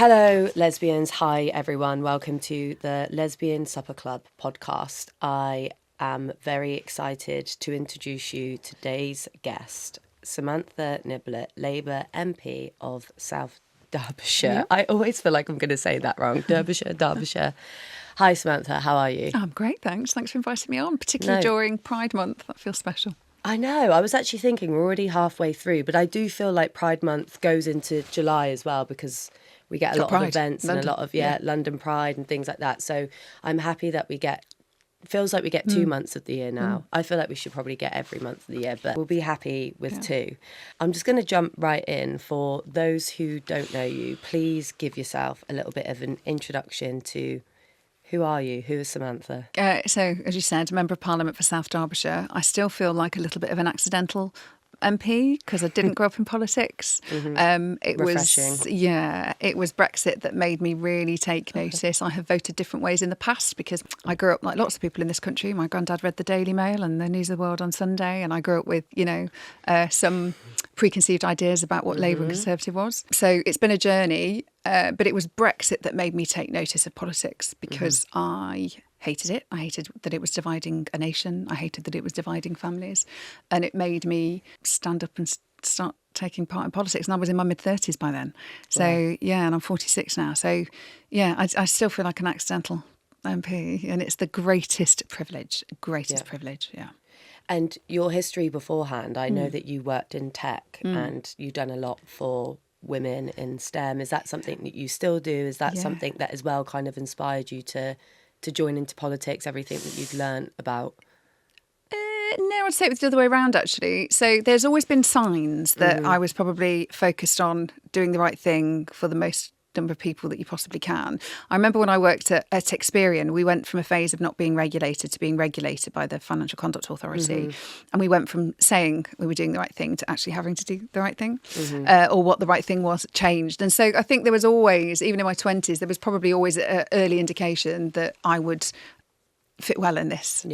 Hello, lesbians. Hi, everyone. Welcome to the Lesbian Supper Club podcast. I am very excited to introduce you to today's guest, Samantha Nibblet, Labour MP of South Derbyshire. Yep. I always feel like I'm going to say that wrong. Derbyshire. Hi, Samantha. How are you? I'm great, thanks. Thanks for inviting me on, particularly during Pride Month. That feels special. I know. I was actually thinking we're already halfway through, but I do feel like Pride Month goes into July as well because we get a lot of events and a lot of, London Pride and things like that. So I'm happy that feels like we get 2 months of the year now. I feel like we should probably get every month of the year, but we'll be happy with 2. I'm just going to jump right in. For those who don't know you, please give yourself a little bit of an introduction to who are you? Who is Samantha? So, as you said, Member of Parliament for South Derbyshire. I still feel like a little bit of an accidental MP because I didn't grow up in politics. It Refreshing. it was Brexit that made me really take notice. I have voted different ways in the past because I grew up like lots of people in this country. My granddad read the Daily Mail and the News of the World on Sunday, and I grew up with, some preconceived ideas about what Labour and Conservative was. So it's been a journey, but it was Brexit that made me take notice of politics because I hated it. I hated that it was dividing a nation. I hated that it was dividing families. And it made me stand up and start taking part in politics. And I was in my mid-30s by then. So, and I'm 46 now. So, I still feel like an accidental MP. And it's the greatest privilege. Privilege, yeah. And your history beforehand, I know that you worked in tech and you've done a lot for women in STEM. Is that something that you still do? Is that something that as well kind of inspired you to join into politics, everything that you'd learned about? No, I'd say it was the other way around, actually. So there's always been signs that I was probably focused on doing the right thing for the most number of people that you possibly can. I remember when I worked at Experian, we went from a phase of not being regulated to being regulated by the Financial Conduct Authority. And we went from saying we were doing the right thing to actually having to do the right thing, or what the right thing was changed. And so I think there was always, even in my 20s, there was probably always an early indication that I would fit well in this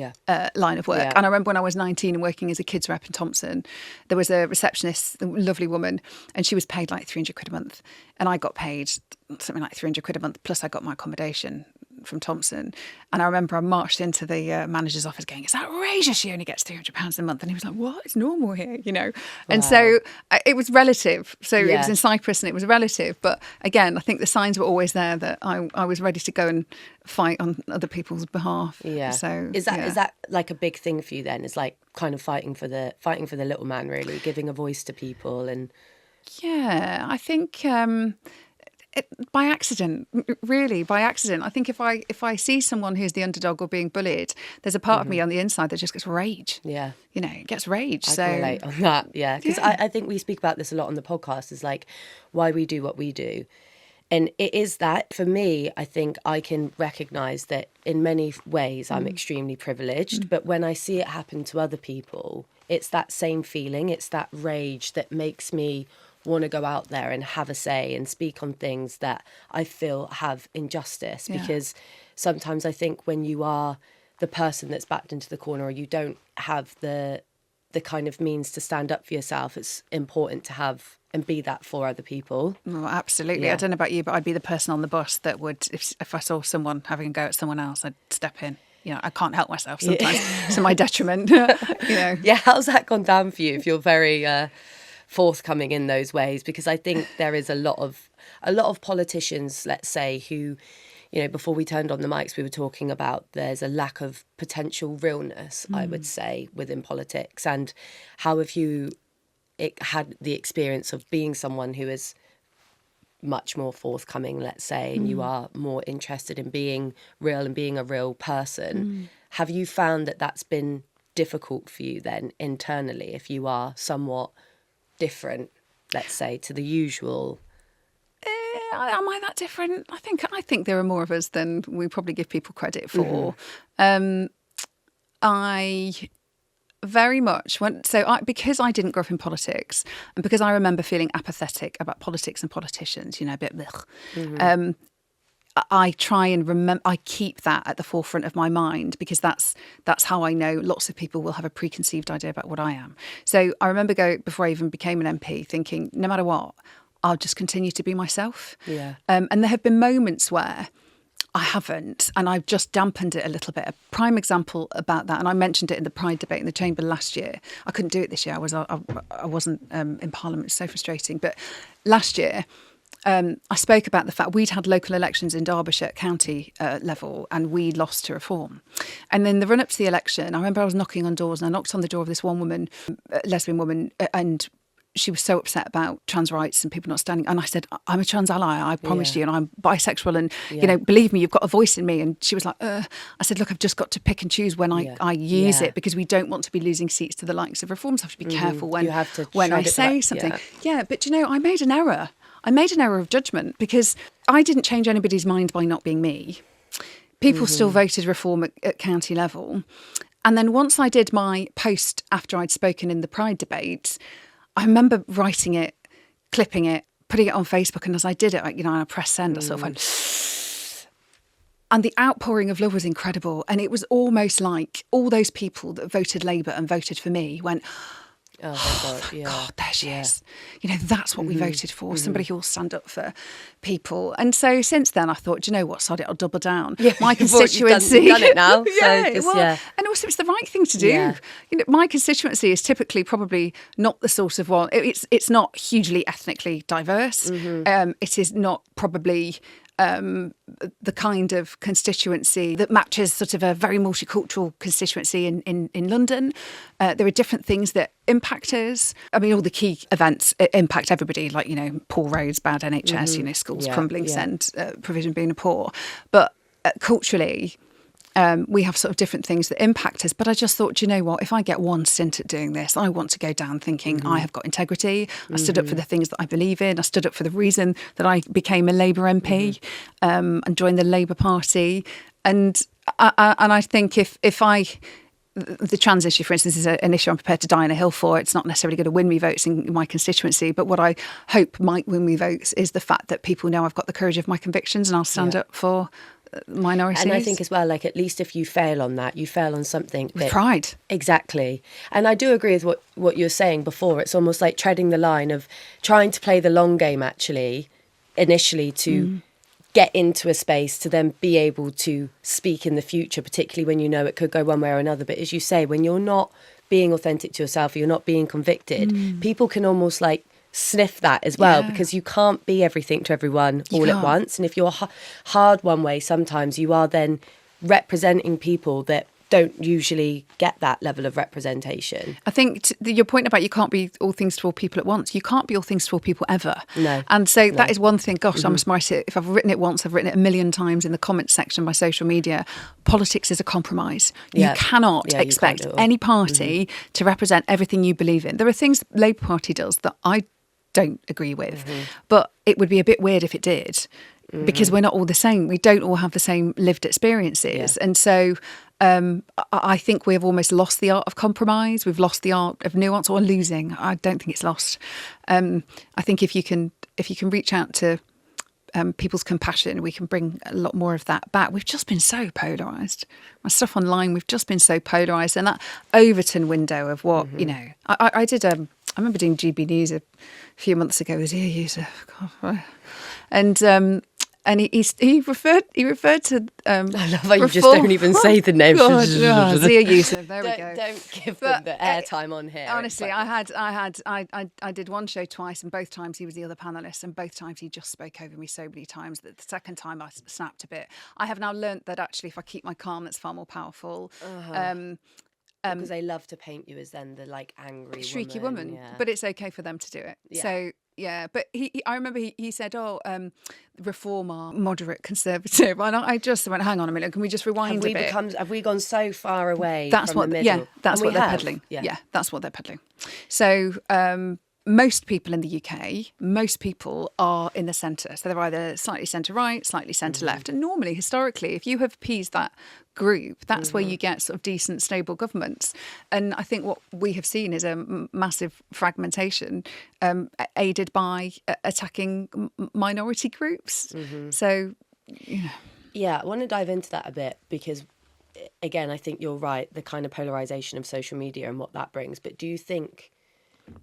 line of work. And I remember when I was 19 and working as a kids rep in Thompson, there was a receptionist, a lovely woman, and she was paid like 300 quid a month. And I got paid something like 300 quid a month, plus I got my accommodation from Thompson. And I remember I marched into the manager's office going, it's outrageous she only gets £300 a month. And he was like, what? It's normal here, And so it was relative. So it was in Cyprus and it was relative. But again, I think the signs were always there that I was ready to go and fight on other people's behalf. Yeah. So is that like a big thing for you then? Is like kind of fighting for the little man, really, giving a voice to people? And yeah, I think by accident, really, by accident. I think if I see someone who's the underdog or being bullied, there's a part of me on the inside that just gets rage. Yeah. It gets rage. I can relate on that, because I think we speak about this a lot on the podcast, is like why we do what we do. And it is that, for me, I think I can recognise that in many ways I'm extremely privileged, but when I see it happen to other people, it's that same feeling, it's that rage that makes me want to go out there and have a say and speak on things that I feel have injustice. Because sometimes I think when you are the person that's backed into the corner, or you don't have the kind of means to stand up for yourself, it's important to have and be that for other people. Oh, absolutely. I don't know about you, but I'd be the person on the bus that would, if I saw someone having a go at someone else, I'd step in. I can't help myself sometimes to my detriment. Yeah, how's that gone down for you if you're very forthcoming in those ways? Because I think there is a lot of politicians, let's say, who, before we turned on the mics, we were talking about there's a lack of potential realness, I would say, within politics. And how have you had the experience of being someone who is much more forthcoming, let's say, and you are more interested in being real and being a real person? Have you found that that's been difficult for you then internally, if you are somewhat different, let's say, to the usual? Am I that different? I think there are more of us than we probably give people credit for. I very much because I didn't grow up in politics, and because I remember feeling apathetic about politics and politicians, a bit blech. I try and remember. I keep that at the forefront of my mind, because that's how I know lots of people will have a preconceived idea about what I am. So I remember before I even became an MP, thinking, no matter what, I'll just continue to be myself. Yeah. And there have been moments where I haven't, and I've just dampened it a little bit. A prime example about that, and I mentioned it in the Pride debate in the Chamber last year. I couldn't do it this year. I wasn't in Parliament. It's so frustrating. But last year, I spoke about the fact we'd had local elections in Derbyshire at county level, and we lost to Reform. And in the run up to the election, I remember I was knocking on doors, and I knocked on the door of this one woman, lesbian woman, and she was so upset about trans rights and people not standing. And I said, I'm a trans ally, I promised you, and I'm bisexual, and, you know, believe me, you've got a voice in me. And she was like, I said, look, I've just got to pick and choose when I use it, because we don't want to be losing seats to the likes of Reform. So I have to be careful when I say something. Yeah, but, you know, I made an error. I made an error of judgment, because I didn't change anybody's mind by not being me. People still voted Reform at county level. And then once I did my post after I'd spoken in the Pride debate, I remember writing it, clipping it, putting it on Facebook, and as I did it, you know, I pressed send, I sort of went, and the outpouring of love was incredible. And it was almost like all those people that voted Labour and voted for me went, oh my God, God, there she is. You know, that's what we voted for, somebody who will stand up for people. And so since then I thought, do you know what, sod it, I'll double down. My constituency. You've done it now. And also it's the right thing to do. You know, my constituency is typically probably not the sort of one, it's not hugely ethnically diverse. It is not probably the kind of constituency that matches sort of a very multicultural constituency in London. There are different things that impact us. I mean, all the key events impact everybody, like, you know, poor roads, bad NHS, you know, schools crumbling, send provision being poor. But culturally, we have sort of different things that impact us. But I just thought, you know what, if I get one stint at doing this, I want to go down thinking I have got integrity. I stood up for the things that I believe in. I stood up for the reason that I became a Labour MP and joined the Labour Party. And I think if the trans issue, for instance, is an issue I'm prepared to die on a hill for. It's not necessarily going to win me votes in my constituency, but what I hope might win me votes is the fact that people know I've got the courage of my convictions and I'll stand up for minorities. And I think as well, like, at least if you fail on that, you fail on something with pride. Exactly. And I do agree with what you were saying before. It's almost like treading the line of trying to play the long game, actually, initially to get into a space to then be able to speak in the future, particularly when you know it could go one way or another. But as you say, when you're not being authentic to yourself, or you're not being convicted, people can almost like sniff that as well, because you can't be everything to everyone all at once. And if you're hard one way, sometimes you are then representing people that don't usually get that level of representation. I think your point about you can't be all things to all people at once, you can't be all things to all people ever. No. And so that is one thing, gosh, I must write it. If I've written it once, I've written it a million times in the comments section of my social media. Politics is a compromise. You cannot expect any party to represent everything you believe in. There are things the Labour Party does that I don't agree with, but it would be a bit weird if it did, because we're not all the same. We don't all have the same lived experiences. And so I think we have almost lost the art of compromise. We've lost the art of nuance, or losing. I don't think it's lost. I think if you can reach out to people's compassion, we can bring a lot more of that back. We've just been so polarised. My stuff online, we've just been so polarised. And that Overton window of what, you know, I did, I remember doing GB News a few months ago as ear user. God, and he referred to. I love how you just don't even say the name. Zia Yusuf. There we go. Don't give them the airtime on here. Honestly, I did one show twice, and both times he was the other panellist, and both times he just spoke over me so many times that the second time I snapped a bit. I have now learnt that actually, if I keep my calm, that's far more powerful. Because they love to paint you as then the like angry shrieky woman. But it's okay for them to do it. So but I remember he said, Reform are moderate conservative, and I just went, hang on a minute, can we just rewind a bit? Have we gone so far away that's from what the middle? That's what they're peddling. That's what they're peddling. So most people in the UK, most people are in the centre. So they're either slightly centre-right, slightly centre-left. And normally, historically, if you have appeased that group, that's where you get sort of decent, stable governments. And I think what we have seen is a massive fragmentation aided by attacking minority groups. So, yeah, I want to dive into that a bit because, again, I think you're right, the kind of polarisation of social media and what that brings. But do you think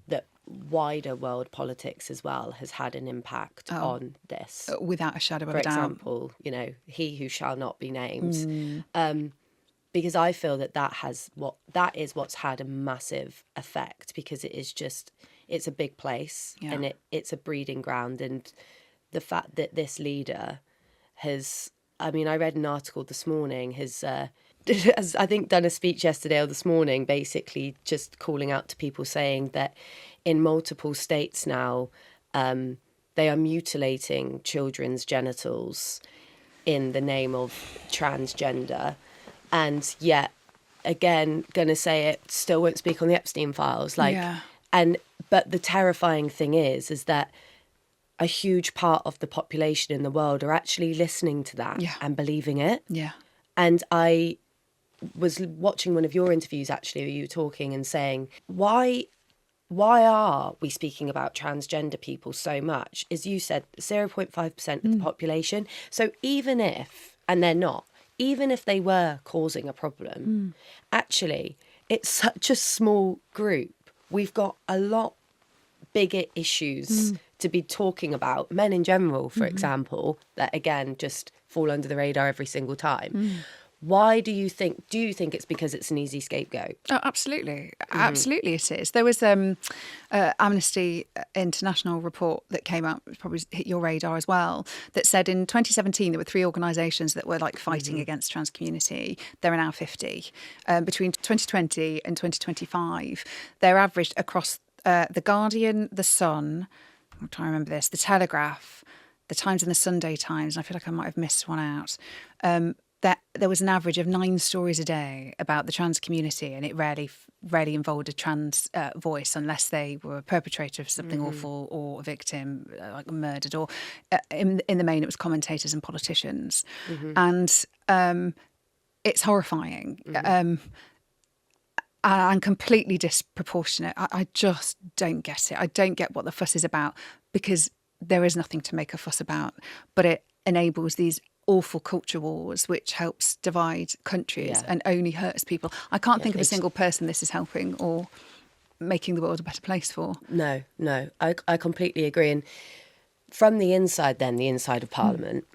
that wider world politics as well has had an impact on this. Without a shadow of For a doubt. example, he who shall not be named. Because I feel that is what's had a massive effect, because it's a big place, and it's a breeding ground. And the fact that this leader has, I read an article this morning, has I think done a speech yesterday or this morning, basically just calling out to people, saying that in multiple states now, they are mutilating children's genitals in the name of transgender. And yet, again, gonna say it, still won't speak on the Epstein files. But the terrifying thing is that a huge part of the population in the world are actually listening to that and believing it. Yeah. And I was watching one of your interviews, actually, where you were talking and saying, why are we speaking about transgender people so much? As you said, 0.5% of the population. So even if, and they're not, even if they were causing a problem, actually, it's such a small group. We've got a lot bigger issues to be talking about. Men in general, for example, that, again, just fall under the radar every single time. Why do you think it's because it's an easy scapegoat? Oh, absolutely. Absolutely it is. There was Amnesty International report that came out, probably hit your radar as well, that said in 2017 there were 3 organisations that were like fighting against trans community. There are now 50. Between 2020 and 2025, they're averaged across The Guardian, The Sun, I'm trying to remember this, The Telegraph, The Times and The Sunday Times, and I feel like I might have missed one out, that there was an average of 9 stories a day about the trans community, and it rarely involved a trans voice, unless they were a perpetrator of something awful or a victim, like murdered, or in the main it was commentators and politicians. And it's horrifying. And completely disproportionate. I just don't get it. I don't get what the fuss is about, because there is nothing to make a fuss about, but it enables these awful culture wars, which helps divide countries and only hurts people. I can't think of a single person this is helping or making the world a better place for. No, I completely agree. And from the inside then, the inside of Parliament,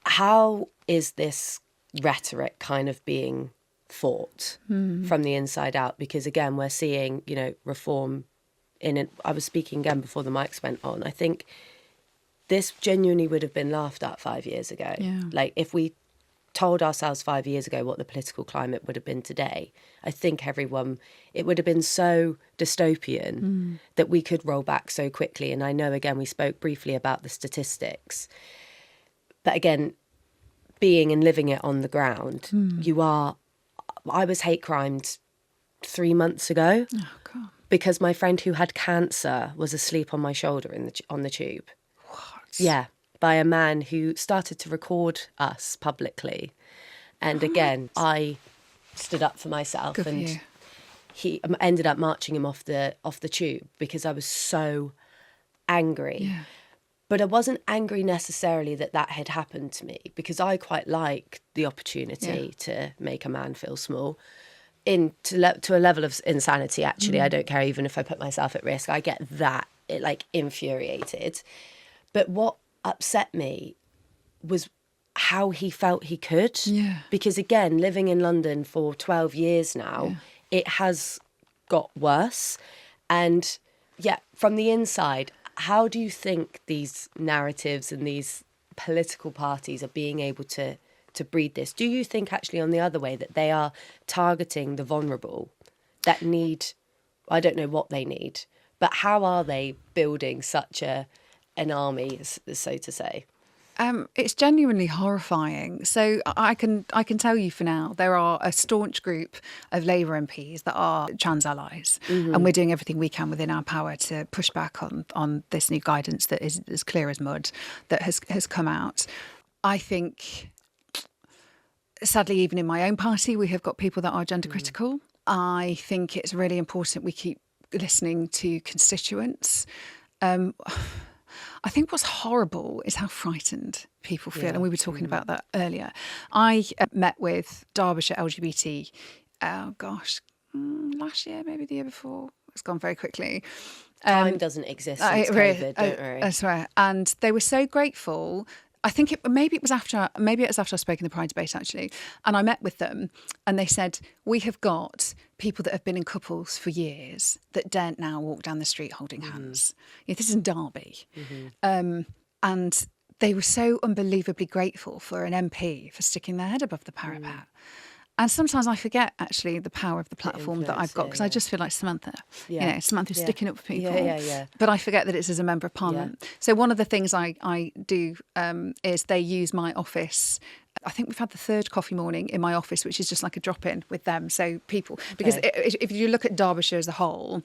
how is this rhetoric kind of being fought from the inside out? Because again, we're seeing, reform in it. I was speaking again before the mics went on. I think this genuinely would have been laughed at 5 years ago. Yeah. Like, if we told ourselves 5 years ago what the political climate would have been today, I think it would have been so dystopian that we could roll back so quickly. And I know, again, we spoke briefly about the statistics. But again, being and living it on the ground, I was hate crimed 3 months ago because my friend who had cancer was asleep on my shoulder on the tube. Yeah, by a man who started to record us publicly. And again, I stood up for myself. Good and for you. He ended up marching him off the tube because I was so angry. Yeah. But I wasn't angry necessarily that had happened to me, because I quite like the opportunity to make a man feel small. To a level of insanity, actually. I don't care even if I put myself at risk. I get that, infuriated. But what upset me was how he felt he could. Yeah. Because again, living in London for 12 years now, it has got worse. And from the inside, how do you think these narratives and these political parties are being able to breed this? Do you think actually on the other way that they are targeting the vulnerable that need, I don't know what they need, but how are they building such an army, so to say? It's genuinely horrifying. So I can tell you for now, there are a staunch group of Labour MPs that are trans allies, and we're doing everything we can within our power to push back on this new guidance that is as clear as mud that has come out. I think, sadly, even in my own party, we have got people that are gender critical. I think it's really important we keep listening to constituents. I think what's horrible is how frightened people feel, and we were talking about that earlier. I met with Derbyshire LGBT, last year, maybe the year before, it's gone very quickly. Time doesn't exist since COVID, don't worry. I swear. And they were so grateful. I think maybe it was after I spoke in the Pride debate, actually. And I met with them and they said, we have got people that have been in couples for years that daren't now walk down the street holding hands. This is in Derby. And they were so unbelievably grateful for an MP for sticking their head above the parapet. And sometimes I forget, actually, the power of the platform that I've got, because I just feel like Samantha. Samantha's sticking up for people. But I forget that it's as a Member of Parliament. So one of the things I do is they use my office. I think we've had the third coffee morning in my office, which is just like a drop-in with them. So people, because if you look at Derbyshire as a whole,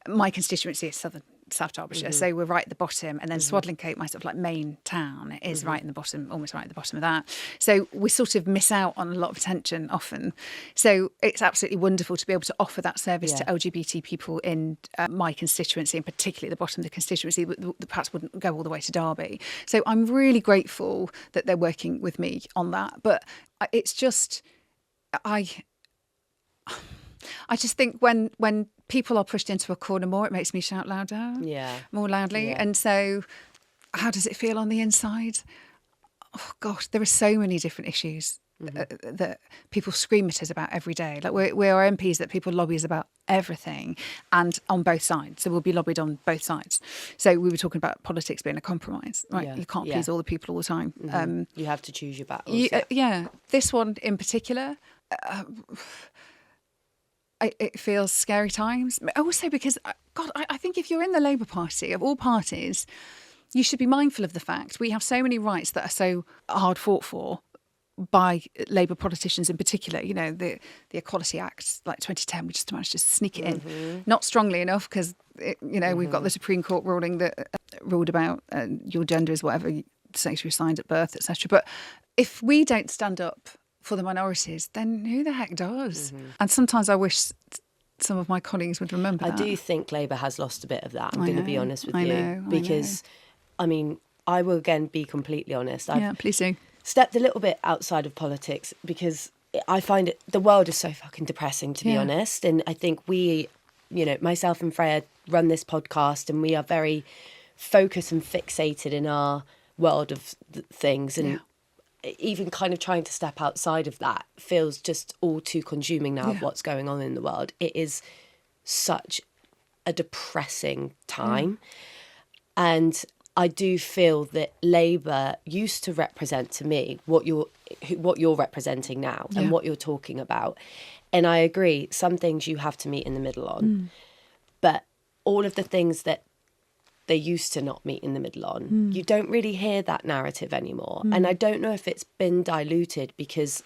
my constituency is South Derbyshire, so we're right at the bottom, and then Swaddling Coat, my sort of like main town, is right in the bottom, almost right at the bottom of that. So we sort of miss out on a lot of attention often. So it's absolutely wonderful to be able to offer that service to LGBT people in my constituency, and particularly at the bottom of the constituency that perhaps wouldn't go all the way to Derby. So I'm really grateful that they're working with me on that. But it's just, I just think when people are pushed into a corner more, it makes me shout louder, more loudly. And so how does it feel on the inside? Oh, gosh, there are so many different issues that people scream at us about every day. Like we are MPs that people lobby us about everything, and on both sides. So we'll be lobbied on both sides. So we were talking about politics being a compromise, right? You can't please all the people all the time. You have to choose your battles. This one in particular... it feels scary times. Also because, God, I think if you're in the Labour Party, of all parties, you should be mindful of the fact we have so many rights that are so hard fought for by Labour politicians in particular. You know, the Equality Act, like 2010, we just managed to sneak it in. Not strongly enough because, we've got the Supreme Court ruling that ruled about your gender is whatever sex you assigned at birth, etc. But if we don't stand up for the minorities, then who the heck does? And sometimes I wish some of my colleagues would remember that. I do think Labour has lost a bit of that, I'm going to be honest with you. Because, I mean, I will again be completely honest. Please do. Stepped a little bit outside of politics because I find the world is so fucking depressing, to be honest. And I think we, myself and Freya run this podcast and we are very focused and fixated in our world of things. And even kind of trying to step outside of that feels just all too consuming now of what's going on in the world. It is such a depressing time. And I do feel that Labour used to represent to me what you're representing now and what you're talking about. And I agree, some things you have to meet in the middle on. But all of the things that they used to not meet in the middle on. You don't really hear that narrative anymore. And I don't know if it's been diluted because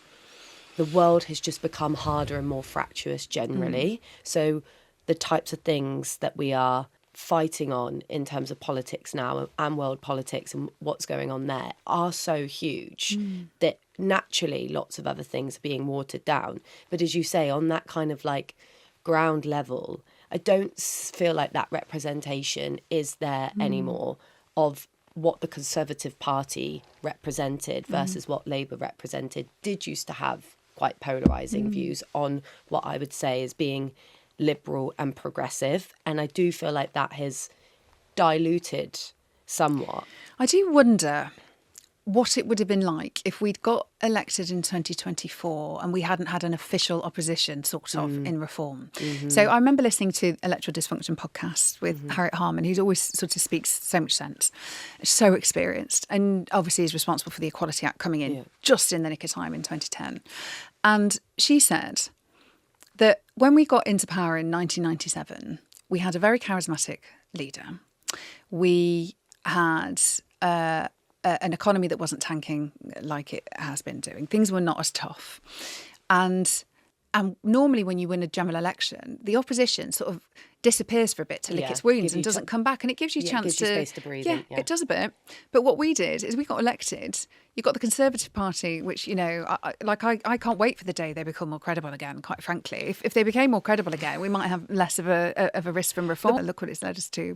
the world has just become harder and more fractious generally. So the types of things that we are fighting on in terms of politics now and world politics and what's going on there are so huge that naturally lots of other things are being watered down. But as you say, on that kind of like ground level, I don't feel like that representation is there anymore of what the Conservative Party represented versus what Labour represented. Did used to have quite polarising views on what I would say is being liberal and progressive. And I do feel like that has diluted somewhat. I do wonder what it would have been like if we'd got elected in 2024 and we hadn't had an official opposition sort of in reform. So I remember listening to Electoral Dysfunction podcast with Harriet Harman, who always sort of speaks so much sense, so experienced, and obviously is responsible for the Equality Act coming in just in the nick of time in 2010. And she said that when we got into power in 1997, we had a very charismatic leader. We had an economy that wasn't tanking like it has been doing. Things were not as tough. And normally when you win a general election, the opposition sort of disappears for a bit to lick its wounds and doesn't come back. And it gives you a chance to... space to breathe. It does a bit. But what we did is we got elected. You've got the Conservative Party, which, I can't wait for the day they become more credible again, quite frankly. If they became more credible again, we might have less of a risk from reform. Look what it's led us to.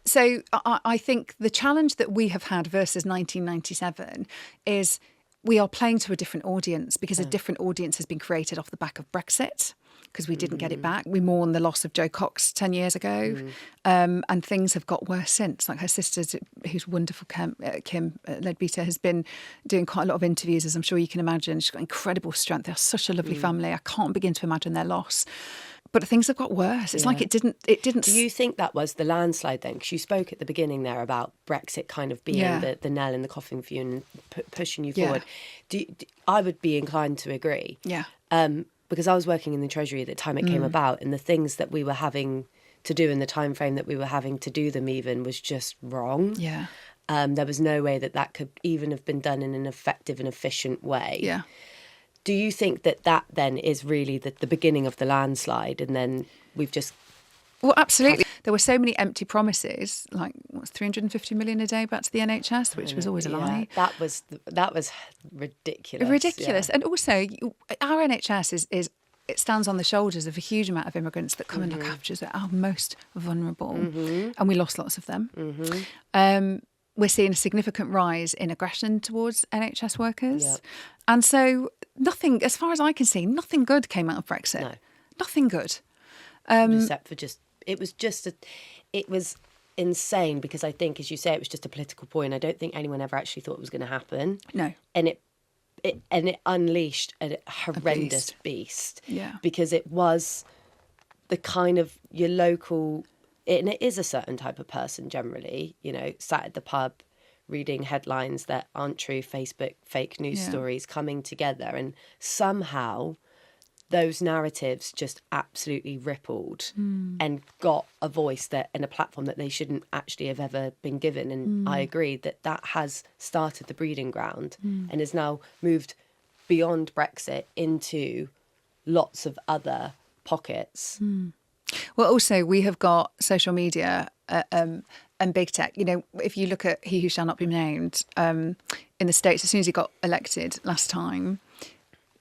So I think the challenge that we have had versus 1997 is we are playing to a different audience because a different audience has been created off the back of Brexit. because we didn't get it back. We mourn the loss of Jo Cox 10 years ago, and things have got worse since. Like her sister, who's wonderful, Kim Leadbeater, has been doing quite a lot of interviews, as I'm sure you can imagine. She's got incredible strength. They're such a lovely family. I can't begin to imagine their loss. But things have got worse. It's like it didn't. Do you think that was the landslide then? Because you spoke at the beginning there about Brexit kind of being the nail in the coffin for you and pushing you forward. I would be inclined to agree. Yeah. Because I was working in the Treasury at the time it came about, and the things that we were having to do in the time frame that we were having to do them even was just wrong. Yeah. There was no way that could even have been done in an effective and efficient way. Yeah. Do you think that then is really the beginning of the landslide, and then we've just... Well, absolutely. There were so many empty promises, like what's 350 million a day back to the NHS, which was always a lie. That was ridiculous. Ridiculous. And also, our NHS is it stands on the shoulders of a huge amount of immigrants that come and look after us at our most vulnerable, and we lost lots of them. We're seeing a significant rise in aggression towards NHS workers. Yep. And so nothing, as far as I can see, nothing good came out of Brexit. No. Nothing good. Except for it was insane, because I think, as you say, it was just a political point. I don't think anyone ever actually thought it was going to happen. No. And it unleashed a horrendous beast. Yeah. Because it was the kind of your local... And it is a certain type of person generally, sat at the pub reading headlines that aren't true, Facebook fake news stories coming together, and somehow those narratives just absolutely rippled and got a voice and a platform that they shouldn't actually have ever been given. And I agree that has started the breeding ground and has now moved beyond Brexit into lots of other pockets. Well, also, we have got social media and big tech. If you look at He Who Shall Not Be Named, in the States, as soon as he got elected last time,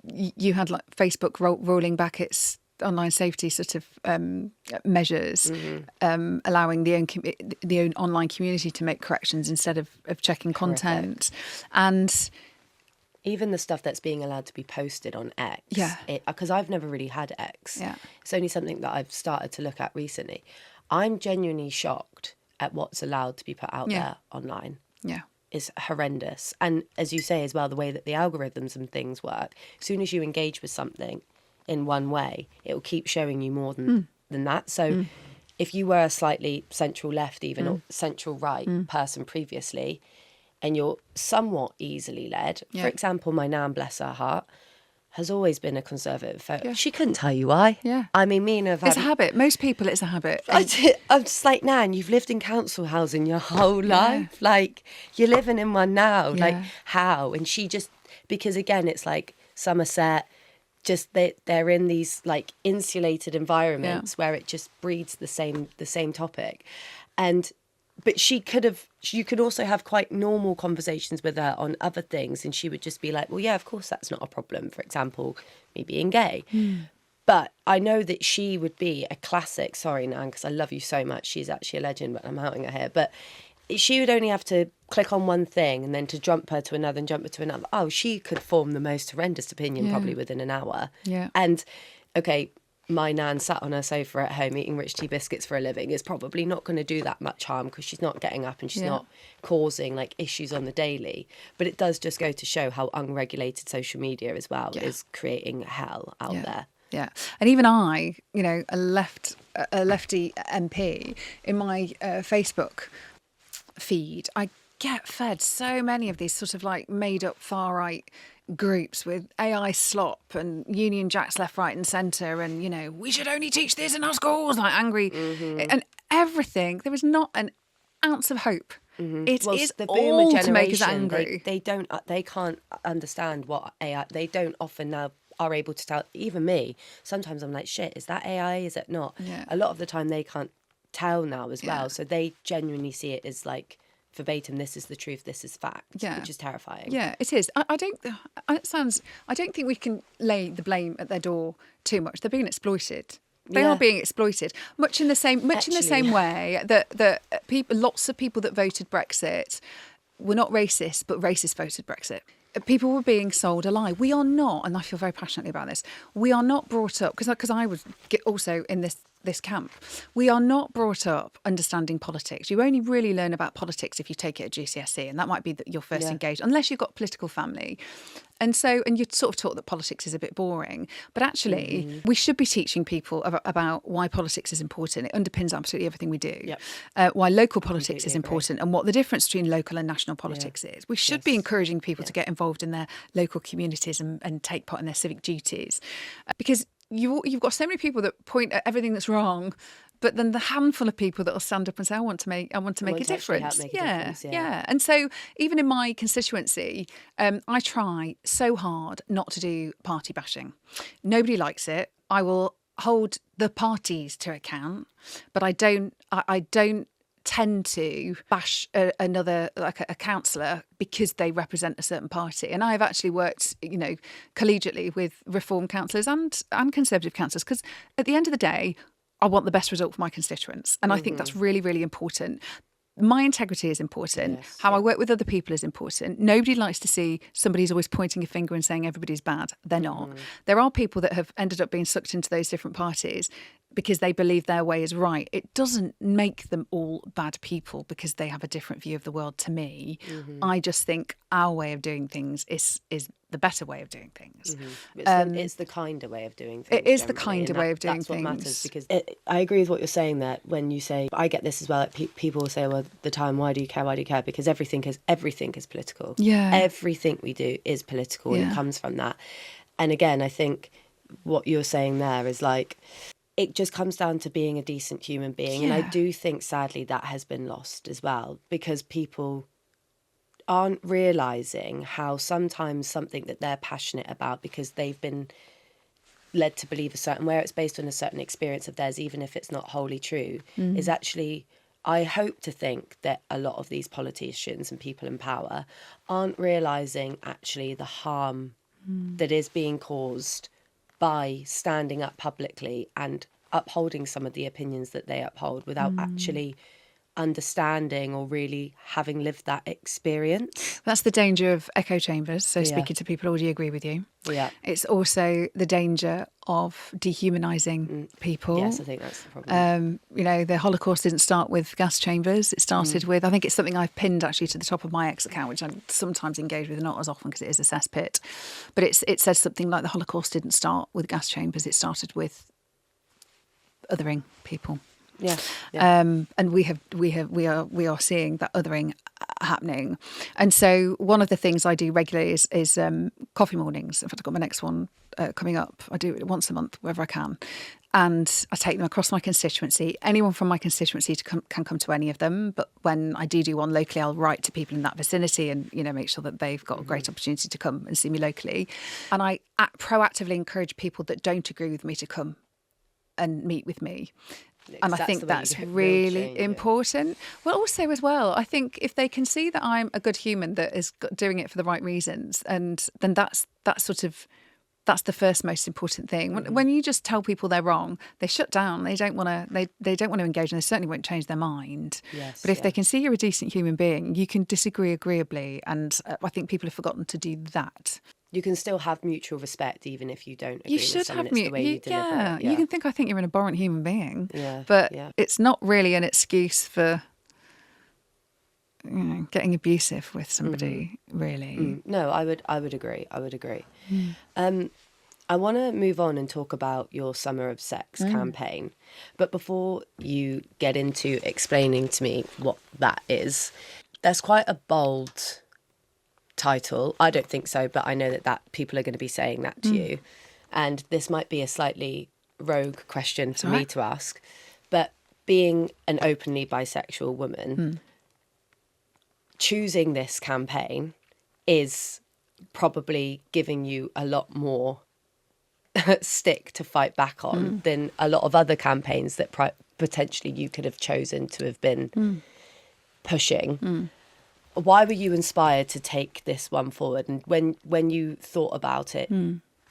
you had like Facebook rolling back its online safety sort of measures, allowing the own online community to make corrections instead of checking content. And... even the stuff that's being allowed to be posted on X. Yeah. Because I've never really had X. Yeah. It's only something that I've started to look at recently. I'm genuinely shocked at what's allowed to be put out there online. Yeah. It's horrendous. And as you say as well, the way that the algorithms and things work, as soon as you engage with something in one way, it will keep showing you more than that. So if you were a slightly central left even or central right person previously, and you're somewhat easily led. For example, my nan, bless her heart, has always been a conservative. She couldn't tell you why. Yeah. I mean, me and her... It's a habit. Most people, it's a habit. I'm just like, Nan, you've lived in council housing your whole life. Like, you're living in one now. Yeah. Like, how? And she just... Because, again, it's like Somerset... just they're in these like insulated environments where it just breeds the same topic. But you could also have quite normal conversations with her on other things, and she would just be like, well, yeah, of course that's not a problem. For example, me being gay. But I know that she would be a classic, sorry, Nan, because I love you so much. She's actually a legend, but I'm outing her here. But she would only have to click on one thing and then to jump her to another and jump her to another. Oh, she could form the most horrendous opinion probably within an hour. Yeah. And, okay, my nan sat on her sofa at home eating rich tea biscuits for a living is probably not going to do that much harm because she's not getting up and she's not causing like issues on the daily. But it does just go to show how unregulated social media as well is creating hell out there. Yeah, and even I, a lefty MP, in my Facebook feed, I get fed so many of these sort of like made up far right groups with AI slop and Union Jacks left, right and centre and, we should only teach this in our schools, like angry and everything. There is not an ounce of hope. It is the all to make us angry. They can't understand what AI, they don't often now are able to tell, even me, sometimes I'm like, shit, is that AI, is it not? A lot of the time they can't tell now as well, so they genuinely see it as like verbatim, this is the truth, this is fact, which is terrifying. Yeah, it is. I don't think we can lay the blame at their door too much. They're being exploited. They are being exploited, much in the same way that lots of people that voted Brexit were not racist, but racist voted Brexit. people were being sold a lie. We are not, and I feel very passionately about this, we are not brought up, because I was also in this camp, we are not brought up understanding politics. You only really learn about politics if you take it at GCSE, and that might be your first engagement, unless you've got a political family. And you're sort of taught that politics is a bit boring. But actually, we should be teaching people about why politics is important. It underpins absolutely everything we do. Yep. Why local politics is important and what the difference between local and national politics is. We should be encouraging people to get involved in their local communities and take part in their civic duties. Because you've got so many people that point at everything that's wrong, but then the handful of people that will stand up and say, I want to make a difference. Yeah. And so even in my constituency, I try so hard not to do party bashing. Nobody likes it. I will hold the parties to account, but I don't tend to bash another, like a councillor, because they represent a certain party. And I've actually worked, collegiately with Reform councillors and Conservative councillors, because at the end of the day, I want the best result for my constituents. And I think that's really, really important. My integrity is important. Yes, How I work with other people is important. Nobody likes to see somebody who's always pointing a finger and saying everybody's bad. They're not. There are people that have ended up being sucked into those different parties because they believe their way is right. It doesn't make them all bad people because they have a different view of the world to me. I just think our way of doing things is the better way of doing things. It's the kinder way of doing things. It is the generally, kinder way of doing that's things. What matters, because I agree with what you're saying there. When you say, I get this as well. Like people will say, "Well, the time. Why do you care? Why do you care?" Because everything is political. Yeah. Everything we do is political, and it comes from that. And again, I think what you're saying there is like, it just comes down to being a decent human being. And I do think, sadly, that has been lost as well, because people aren't realising how sometimes something that they're passionate about, because they've been led to believe a certain way, it's based on a certain experience of theirs, even if it's not wholly true, is actually, I hope to think that a lot of these politicians and people in power aren't realising actually the harm that is being caused by standing up publicly and upholding some of the opinions that they uphold without actually understanding or really having lived that experience. That's the danger of echo chambers. So speaking to people who already agree with you. Yeah. It's also the danger of dehumanising people. Yes, I think that's the problem. The Holocaust didn't start with gas chambers. It started with, I think it's something I've pinned actually to the top of my X account, which I sometimes engage with, not as often because it is a cesspit. But it says something like the Holocaust didn't start with gas chambers. It started with othering people. Yeah. And we are seeing that othering happening. And so one of the things I do regularly is coffee mornings. In fact, I've got my next one coming up. I do it once a month, wherever I can. And I take them across my constituency. Anyone from my constituency can come to any of them. But when I do one locally, I'll write to people in that vicinity and, make sure that they've got a great opportunity to come and see me locally. And I proactively encourage people that don't agree with me to come and meet with me. And I think that's really important. Well, also as well, I think if they can see that I'm a good human that is doing it for the right reasons, and then that's the first most important thing. When you just tell people they're wrong, they shut down. They don't want to. They don't want to engage, and they certainly won't change their mind. Yes, but if they can see you're a decent human being, you can disagree agreeably, and I think people have forgotten to do that. You can still have mutual respect even if you don't agree with someone. It's the way you deliver it. You can think I think you're an abhorrent human being, but it's not really an excuse for getting abusive with somebody, really. No, I would agree. I want to move on and talk about your Summer of Sex campaign. But before you get into explaining to me what that is, there's quite a bold title. I don't think so, but I know that people are going to be saying that to you. And this might be a slightly rogue question for me to ask, but being an openly bisexual woman, choosing this campaign is probably giving you a lot more stick to fight back on than a lot of other campaigns that potentially you could have chosen to have been pushing. Why were you inspired to take this one forward? And when you thought about it,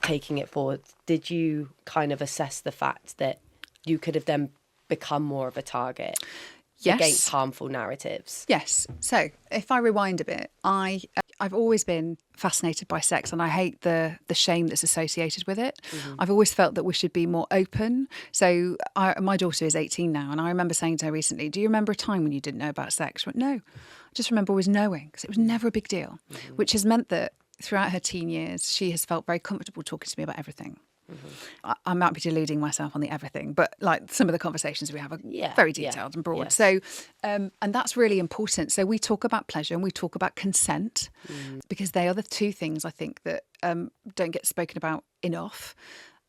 taking it forward, did you kind of assess the fact that you could have then become more of a target against harmful narratives? Yes. So if I rewind a bit, I I've always been fascinated by sex, and I hate the shame that's associated with it. I've always felt that we should be more open. So my daughter is 18 now, and I remember saying to her recently, do you remember a time when you didn't know about sex? She went, no. I just remember always knowing, because it was never a big deal, which has meant that throughout her teen years, she has felt very comfortable talking to me about everything. I might be deluding myself on the everything, but like some of the conversations we have are very detailed and broad. Yes. So, and that's really important. So we talk about pleasure and we talk about consent, because they are the two things I think that don't get spoken about enough.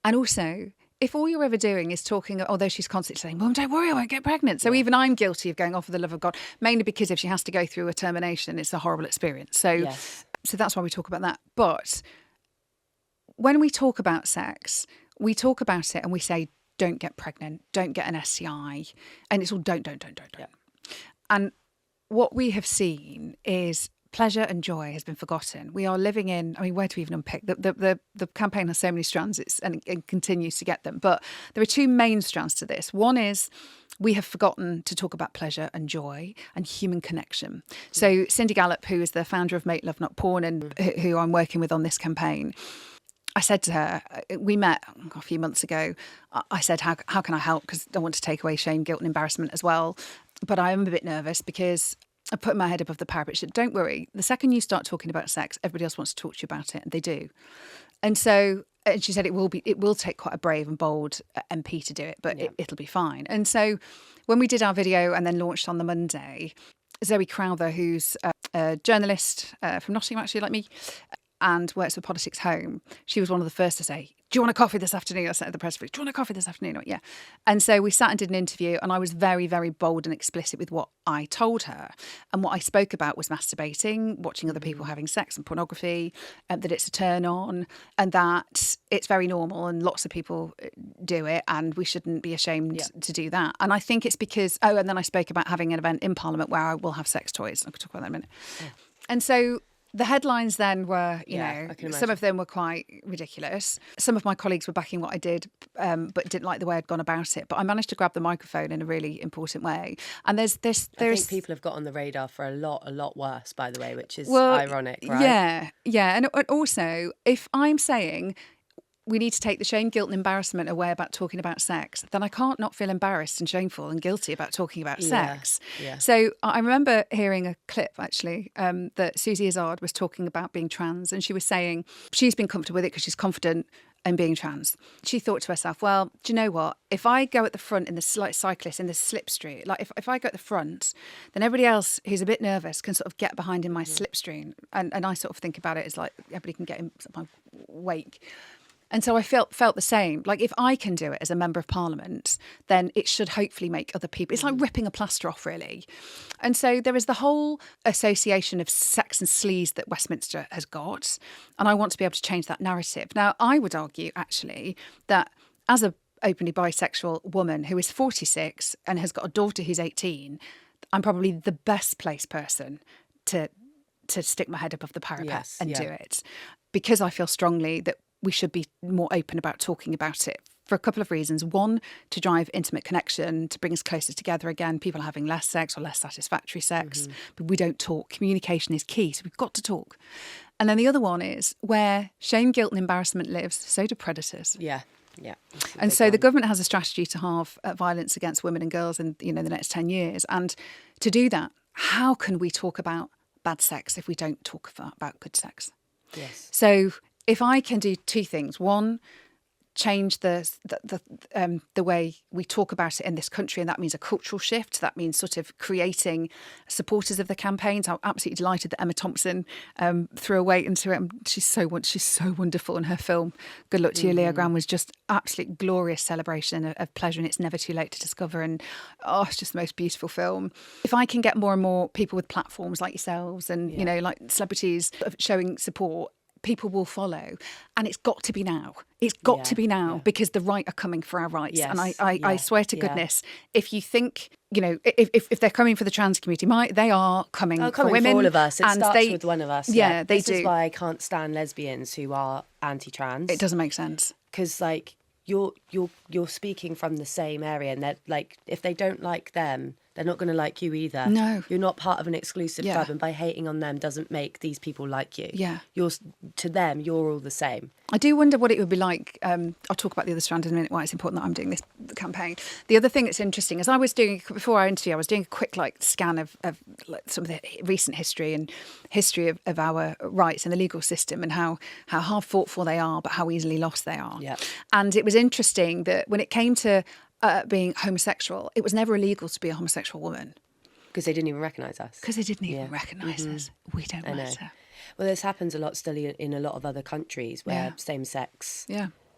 And also, if all you're ever doing is talking, although she's constantly saying, Mum, don't worry, I won't get pregnant. So even I'm guilty of going off for the love of God, mainly because if she has to go through a termination, it's a horrible experience. So, so that's why we talk about that. But when we talk about sex, we talk about it and we say, don't get pregnant, don't get an STI. And it's all don't. Yeah. And what we have seen is pleasure and joy has been forgotten. We are living in, I mean, where do we even unpick? The campaign has so many strands and it continues to get them. But there are two main strands to this. One is we have forgotten to talk about pleasure and joy and human connection. So Cindy Gallop, who is the founder of Make Love Not Porn and who I'm working with on this campaign, I said to her, we met a few months ago, I said, how can I help? Because I want to take away shame, guilt and embarrassment as well. But I am a bit nervous because I put my head above the parapet. She said, don't worry. The second you start talking about sex, everybody else wants to talk to you about it. And they do. And so, and she said, it will take quite a brave and bold MP to do it, but it'll be fine. And so when we did our video and then launched on the Monday, Zoe Crowther, who's a journalist from Nottingham, actually, like me, and works for Politics Home, she was one of the first to say, do you want a coffee this afternoon? I said to the press release, do you want a coffee this afternoon? Yeah. And so we sat and did an interview, and I was very, very bold and explicit with what I told her. And what I spoke about was masturbating, watching other people having sex and pornography, that it's a turn on, and that it's very normal and lots of people do it, and we shouldn't be ashamed to do that. And I think it's because, and then I spoke about having an event in Parliament where I will have sex toys. I could talk about that in a minute. Yeah. And so the headlines then were, you know, some of them were quite ridiculous. Some of my colleagues were backing what I did, but didn't like the way I'd gone about it. But I managed to grab the microphone in a really important way. And there's I think people have got on the radar for a lot worse, by the way, which is ironic, right? Yeah. And also, if I'm saying we need to take the shame, guilt and embarrassment away about talking about sex, then I can't not feel embarrassed and shameful and guilty about talking about sex. Yeah. So I remember hearing a clip, actually, that Susie Izzard was talking about being trans, and she was saying she's been comfortable with it because she's confident in being trans. She thought to herself, well, do you know what? If I go at the front in the like cyclist in the slipstream, like if I go at the front, then everybody else who's a bit nervous can sort of get behind in my slipstream. And I sort of think about it as like everybody can get in my wake. And so I felt the same. Like, if I can do it as a member of Parliament, then it should hopefully make other people. It's like ripping a plaster off, really. And so there is the whole association of sex and sleaze that Westminster has got. And I want to be able to change that narrative. Now, I would argue, actually, that as a openly bisexual woman who is 46 and has got a daughter who's 18, I'm probably the best placed person to stick my head above the parapet and do it. Because I feel strongly that we should be more open about talking about it for a couple of reasons. One, to drive intimate connection, to bring us closer together again. People are having less sex or less satisfactory sex, but we don't talk. Communication is key, so we've got to talk. And then the other one is where shame, guilt and embarrassment lives, so do predators. Yeah. And so the government has a strategy to halve violence against women and girls in the next 10 years. And to do that, how can we talk about bad sex if we don't talk about good sex? Yes. So if I can do two things, one, change the way we talk about it in this country, and that means a cultural shift. That means sort of creating supporters of the campaigns. I'm absolutely delighted that Emma Thompson threw a weight into it. She's so wonderful, and her film Good Luck to You, Leo Graham, was just absolute glorious celebration of pleasure, and it's never too late to discover. And it's just the most beautiful film. If I can get more and more people with platforms like yourselves and like celebrities showing support, people will follow. And it's got to be now. It's got to be now because the right are coming for our rights. Yes. And I swear to goodness, if you think, if they're coming for the trans community, they are coming for women. For all of us. It starts with one of us. Yeah, they do. This is why I can't stand lesbians who are anti-trans. It doesn't make sense. Because, like, you're speaking from the same area, and that, like, if they don't like them, they're not going to like you either. No. You're not part of an exclusive club, and by hating on them doesn't make these people like you. Yeah. To them, you're all the same. I do wonder what it would be like. I'll talk about the other strand in a minute, why it's important that I'm doing this campaign. The other thing that's interesting is before our interview, I was doing a quick scan of some of the recent history of our rights in the legal system, and how hard fought for they are, but how easily lost they are. Yeah. And it was interesting that when it came to being homosexual, it was never illegal to be a homosexual woman. Because they didn't even recognise us. Because they didn't even recognise us. We don't matter. Well, this happens a lot still in a lot of other countries where same-sex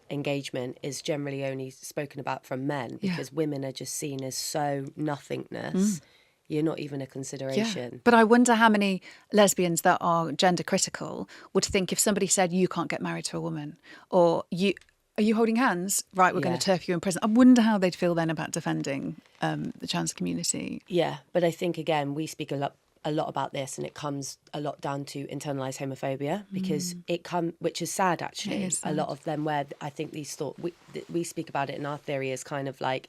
engagement is generally only spoken about from men, because women are just seen as so nothingness. You're not even a consideration. Yeah. But I wonder how many lesbians that are gender critical would think if somebody said, you can't get married to a woman, or are you holding hands? Right, we're going to turf you in prison. I wonder how they'd feel then about defending the trans community. Yeah, but I think, again, we speak a lot about this, and it comes a lot down to internalised homophobia, because which is sad, actually. It is sad. A lot of them, where I think these we speak about it in our theory as kind of like,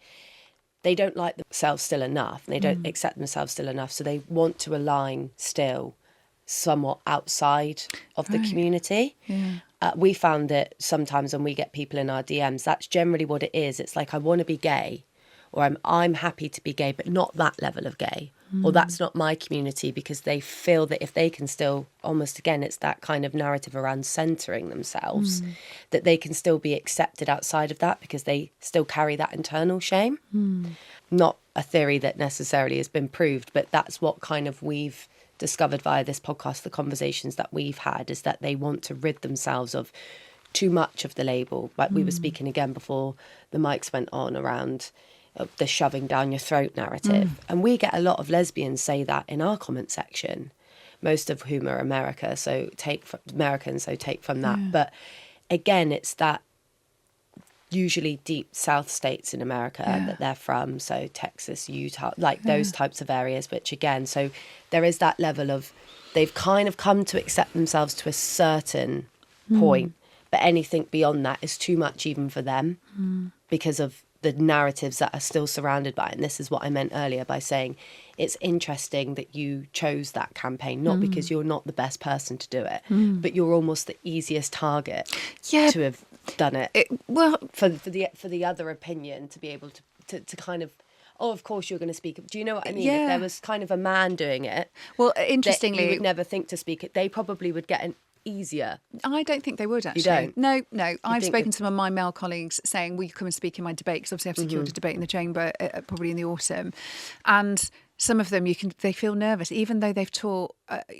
they don't like themselves still enough, and they don't accept themselves still enough, so they want to align still somewhat outside of the community. Yeah. We found it sometimes when we get people in our DMs, that's generally what it is. It's like, I want to be gay, or I'm happy to be gay, but not that level of gay, or that's not my community, because they feel that if they can still, almost again, it's that kind of narrative around centering themselves, that they can still be accepted outside of that, because they still carry that internal shame. Not a theory that necessarily has been proved, but that's what kind of we've discovered via this podcast, the conversations that we've had, is that they want to rid themselves of too much of the label. Like we were speaking again before the mics went on around the shoving down your throat narrative. And we get a lot of lesbians say that in our comment section, most of whom are American, so take from that. But again, it's that usually deep South states in America that they're from, so Texas, Utah, like those types of areas, which again, so there is that level of, they've kind of come to accept themselves to a certain point, but anything beyond that is too much even for them, because of the narratives that are still surrounded by it. And this is what I meant earlier by saying it's interesting that you chose that campaign, not because you're not the best person to do it, but you're almost the easiest target to have done it. For the other opinion to be able to kind of, oh, of course you're going to speak. Do you know what I mean? If there was kind of a man doing it, well, interestingly, you would never think to speak it. They probably would get an easier. I don't think they would, actually. You don't? No. I've spoken to some of my male colleagues saying, will you come and speak in my debate? Because obviously I've secured a debate in the chamber probably in the autumn. And some of them, they feel nervous, even though they've taught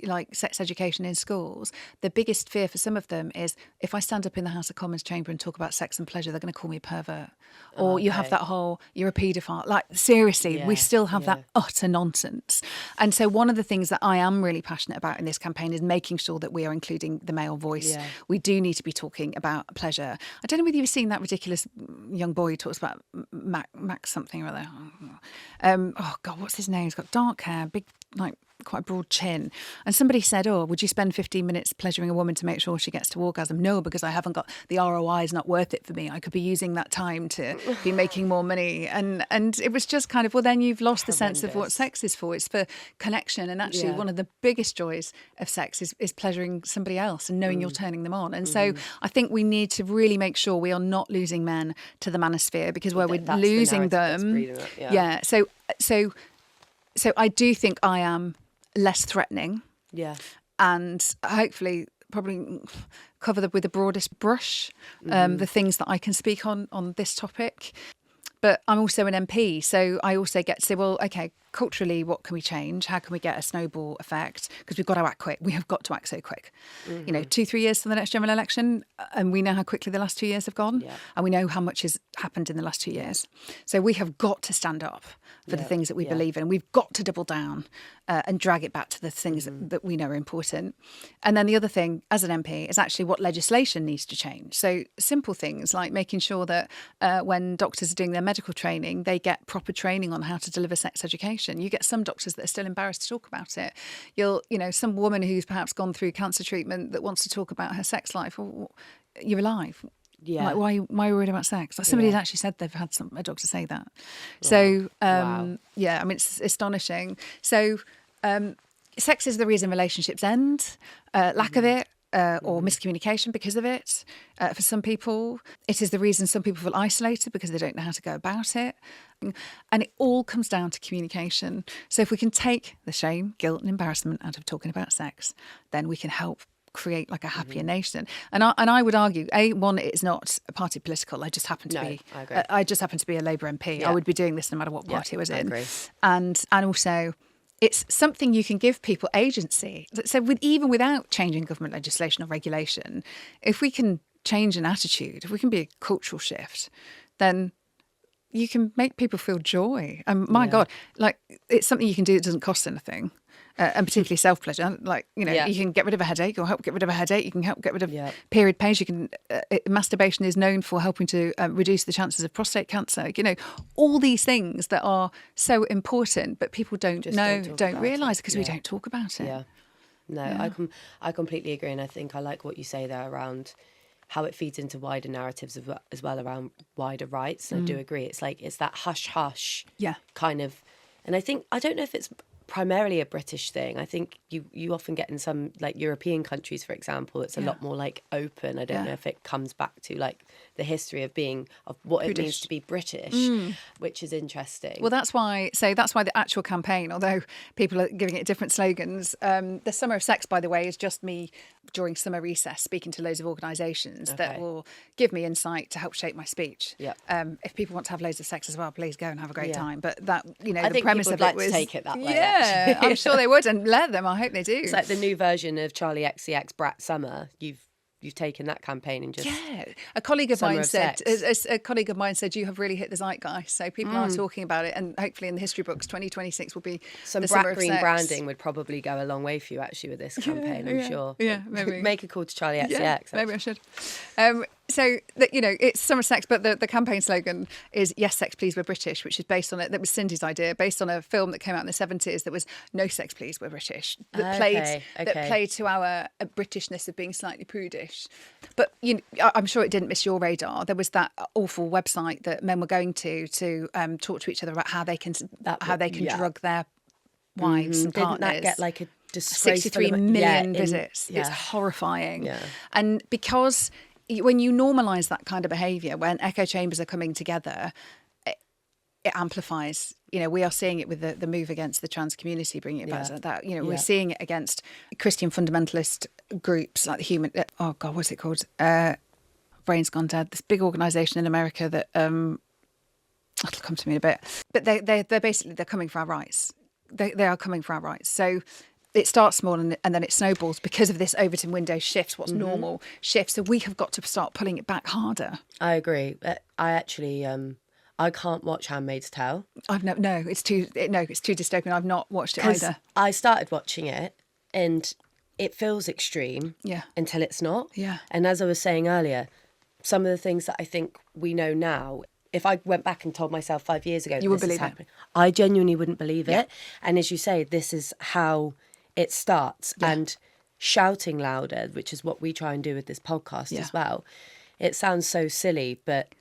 like sex education in schools. The biggest fear for some of them is, if I stand up in the House of Commons chamber and talk about sex and pleasure, they're going to call me a pervert. Or you have that whole, you're a paedophile. Like, seriously, we still have that utter nonsense. And so one of the things that I am really passionate about in this campaign is making sure that we are including the male voice. Yeah. We do need to be talking about pleasure. I don't know whether you've seen that ridiculous young boy who talks about Max something or other. Oh, God, what's his name? He's got dark hair, big, like, quite a broad chin. And somebody said, oh, would you spend 15 minutes pleasuring a woman to make sure she gets to orgasm? No, because I haven't got, the ROI is not worth it for me. I could be using that time to be making more money. And it was just kind of, well, then you've lost the sense of what sex is for. It's for connection. And actually one of the biggest joys of sex is pleasuring somebody else and knowing you're turning them on. And so I think we need to really make sure we are not losing men to the manosphere, because where we're losing them. So I do think I am less threatening. Yeah. And hopefully probably cover with the broadest brush the things that I can speak on this topic. But I'm also an MP, so I also get to say, well, okay, culturally, what can we change? How can we get a snowball effect? Because we've got to act quick. We have got to act so quick. 2-3 years to the next general election, and we know how quickly the last 2 years have gone, and we know how much has happened in the last 2 years. So we have got to stand up for the things that we believe in. We've got to double down and drag it back to the things that we know are important. And then the other thing, as an MP, is actually what legislation needs to change. So simple things like making sure that when doctors are doing their medical training, they get proper training on how to deliver sex education. You get some doctors that are still embarrassed to talk about it. Some woman who's perhaps gone through cancer treatment that wants to talk about her sex life. Well, you're alive. Yeah. Like, why are you worried about sex? Like, somebody's Yeah. actually said they've had a doctor say that. So, Wow. yeah, I mean, it's astonishing. So, sex is the reason relationships end, lack of it. Or miscommunication because of it. For some people, it is the reason some people feel isolated because they don't know how to go about it. And it all comes down to communication. So if we can take the shame, guilt, and embarrassment out of talking about sex, then we can help create like a happier nation. And I would argue, one, it's not a party political. I just happen to be. I agree. I just happen to be a Labour MP. Yeah. I would be doing this no matter what party I was in. I agree. And also, it's something you can give people agency. So even without changing government legislation or regulation, if we can change an attitude, if we can be a cultural shift, then you can make people feel joy. And my God, like, it's something you can do that doesn't cost anything. And particularly self-pleasure. Like, you can get rid of a headache or help get rid of a headache. You can help get rid of period pains. You can, masturbation is known for helping to reduce the chances of prostate cancer. All these things that are so important, but people don't realise because we don't talk about it. Yeah. No, I completely agree. And I think I like what you say there around how it feeds into wider narratives as well around wider rights. And I do agree. It's like, it's that hush-hush kind of, and I don't know if it's primarily a British thing. I think you often get in some like European countries, for example, it's a lot more like open. I don't know if it comes back to like the history of what British. It means to be British, which is interesting. Well, that's why the actual campaign, although people are giving it different slogans, the Summer of Sex, by the way, is just me during summer recess speaking to loads of organisations that will give me insight to help shape my speech. Yeah. If people want to have loads of sex as well, please go and have a great time. But that, I the premise of it was to take it that way. Yeah, I'm sure they would, and let them. I hope they do. It's like the new version of Charlie XCX Brat Summer. You've taken that campaign and just A colleague of mine said. sex. A colleague of mine said you have really hit the zeitgeist. So people are talking about it, and hopefully in the history books, 2026 will be some the Brat Summer of Green Sex. branding would probably go a long way for you actually with this campaign. I'm sure. Yeah, maybe make a call to Charlie XCX. Yeah, maybe I should. So it's Summer Sex, but the campaign slogan is "Yes, sex, please, we're British," which is based on it. That was Cindy's idea, based on a film that came out in the 70s. That was "No sex, please, we're British." That played to our Britishness of being slightly prudish. But I'm sure it didn't miss your radar. There was that awful website that men were going to talk to each other about how they can drug their wives and partners. Didn't that get like a disgraceful 63 million visits? It's horrifying. Yeah. And because when you normalise that kind of behaviour, when echo chambers are coming together, it amplifies. We are seeing it with the move against the trans community, bringing it back to that. We're seeing it against Christian fundamentalist groups like the Human. Oh God, what's it called? Brain's gone dead. This big organisation in America that it'll come to me in a bit. But they're basically coming for our rights. They are coming for our rights. So it starts small and then it snowballs because of this Overton window shifts. What's normal shifts. So we have got to start pulling it back harder. I agree. I actually I can't watch Handmaid's Tale. It's too dystopian. I've not watched it either. I started watching it and it feels extreme until it's not. Yeah. And as I was saying earlier, some of the things that I think we know now, if I went back and told myself 5 years ago you would believe it. I genuinely wouldn't believe it. And as you say, this is how it starts. And shouting louder, which is what we try and do with this podcast as well. It sounds so silly, but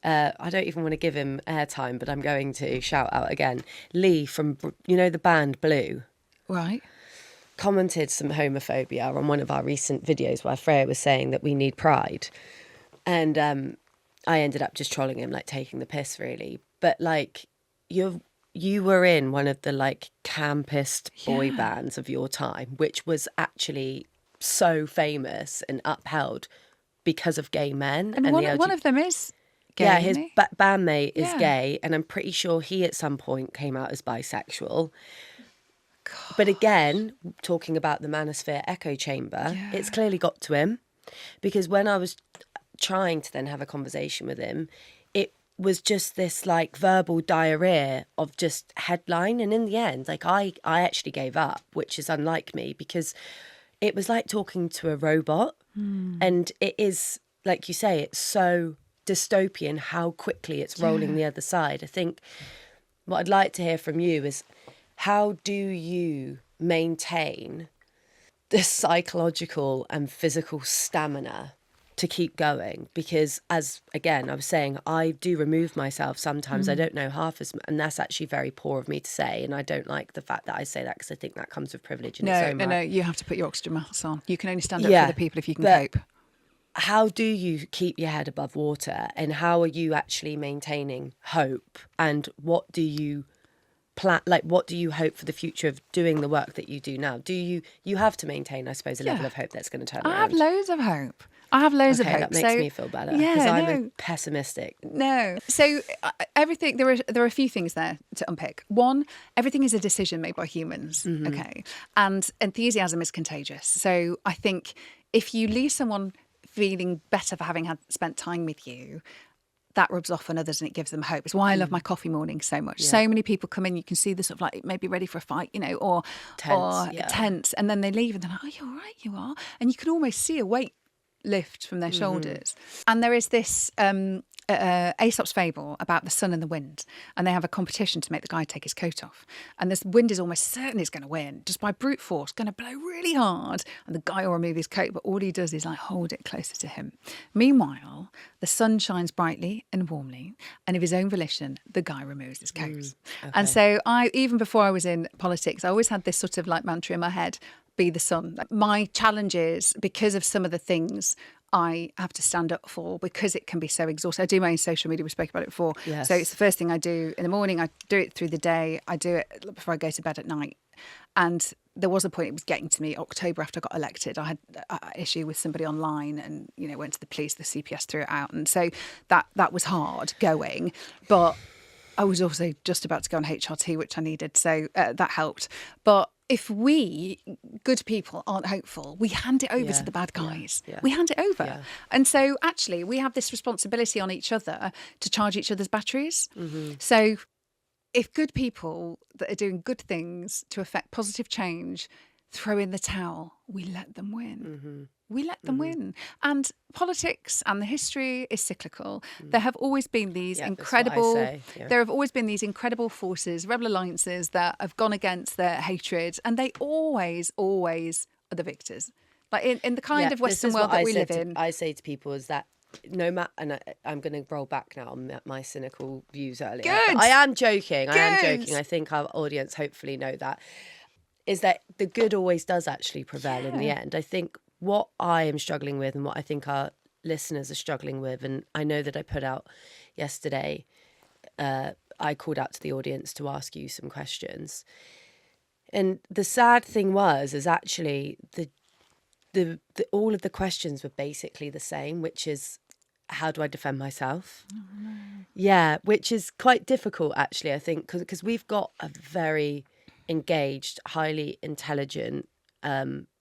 I don't even want to give him airtime, but I'm going to shout out again. Lee from, the band Blue. Right. Commented some homophobia on one of our recent videos where Freya was saying that we need pride. And I ended up just trolling him, like taking the piss really. But like you were in one of the like campest boy bands of your time, which was actually so famous and upheld because of gay men. And one of them is gay. Yeah, his bandmate is gay, and I'm pretty sure he at some point came out as bisexual. God. But again, talking about the manosphere echo chamber, it's clearly got to him, because when I was trying to then have a conversation with him, it was just this like verbal diarrhea of just headline, and in the end, like I actually gave up, which is unlike me, because it was like talking to a robot. And it is, like you say, it's so dystopian how quickly it's rolling the other side. I think what I'd like to hear from you is, how do you maintain the psychological and physical stamina to keep going, because as again I was saying, I do remove myself sometimes. I don't know half as much, and that's actually very poor of me to say, and I don't like the fact that I say that, because I think that comes with privilege in its own right. No, you have to put your oxygen mask on. You can only stand up for the people if you can cope. How do you keep your head above water, and how are you actually maintaining hope, and what do you plan, like what do you hope for the future of doing the work that you do now? Do you have to maintain, I suppose, a level of hope that's going to turn around? I have loads of hope. That makes me feel better, because I'm pessimistic. No. So everything, there are a few things there to unpick. One, everything is a decision made by humans, okay? And enthusiasm is contagious. So I think if you leave someone feeling better for having spent time with you, that rubs off on others and it gives them hope. It's why I love my coffee mornings so much. Yeah. So many people come in, you can see the sort of like maybe ready for a fight, or tense, and then they leave and they're like, oh, you're all right, you are. And you can almost see a weight lift from their shoulders. And there is this Aesop's fable about the sun and the wind, and they have a competition to make the guy take his coat off, and this wind is almost certain he's going to win, just by brute force, going to blow really hard, and the guy will remove his coat, but all he does is like hold it closer to him. Meanwhile, the sun shines brightly and warmly, and of his own volition the guy removes his coat. Okay. And so even before I was in politics, I always had this sort of like mantra in my head: be the sun. My challenge is, because of some of the things I have to stand up for, because it can be so exhausting. I do my own social media, we spoke about it before. Yes. So it's the first thing I do in the morning. I do it through the day. I do it before I go to bed at night. And there was a point, it was getting to me, October after I got elected, I had an issue with somebody online and, went to the police, the CPS threw it out. And so that was hard going. But I was also just about to go on HRT, which I needed. So that helped. But if we, good people, aren't hopeful, we hand it over to the bad guys. Yeah. We hand it over. Yeah. And so actually we have this responsibility on each other to charge each other's batteries. So if good people that are doing good things to affect positive change throw in the towel, we let them win. We let them win. And politics and the history is cyclical. There have always been these incredible, there have always been these incredible forces, rebel alliances that have gone against their hatred, and they always are the victors. Like in the kind of Western world that we live in. I say to people is that no matter, and I'm going to roll back now on my cynical views earlier. Good. I am joking. I think our audience hopefully know that. Is that the good always does actually prevail in the end. I think what I am struggling with, and what I think our listeners are struggling with, and I know that I put out yesterday, I called out to the audience to ask you some questions. And the sad thing is actually the all of the questions were basically the same, which is, how do I defend myself? Oh, no. Yeah, which is quite difficult actually, I think, because we've got a very engaged, highly intelligent,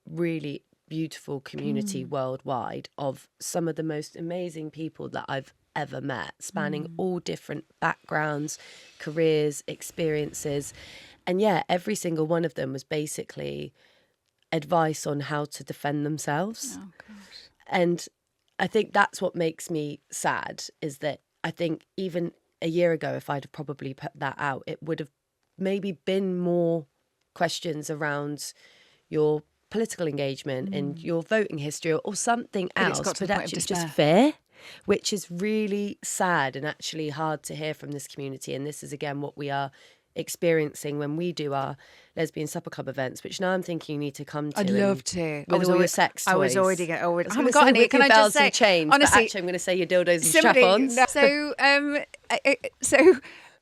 really beautiful community worldwide of some of the most amazing people that I've ever met, spanning all different backgrounds, careers, experiences. And every single one of them was basically advice on how to defend themselves. Oh, gosh. And I think that's what makes me sad, is that I think even a year ago, if I'd have probably put that out, it would have maybe been more questions around your political engagement and your voting history or something else, but actually just fear, which is really sad and actually hard to hear from this community. And this is again what we are experiencing when we do our lesbian supper club events, which now I'm thinking you need to come to. I'd love to. With all your sex toys. I was already getting. I haven't got any. Can I just say? Chains, honestly, actually, I'm going to say your dildos and strap-ons.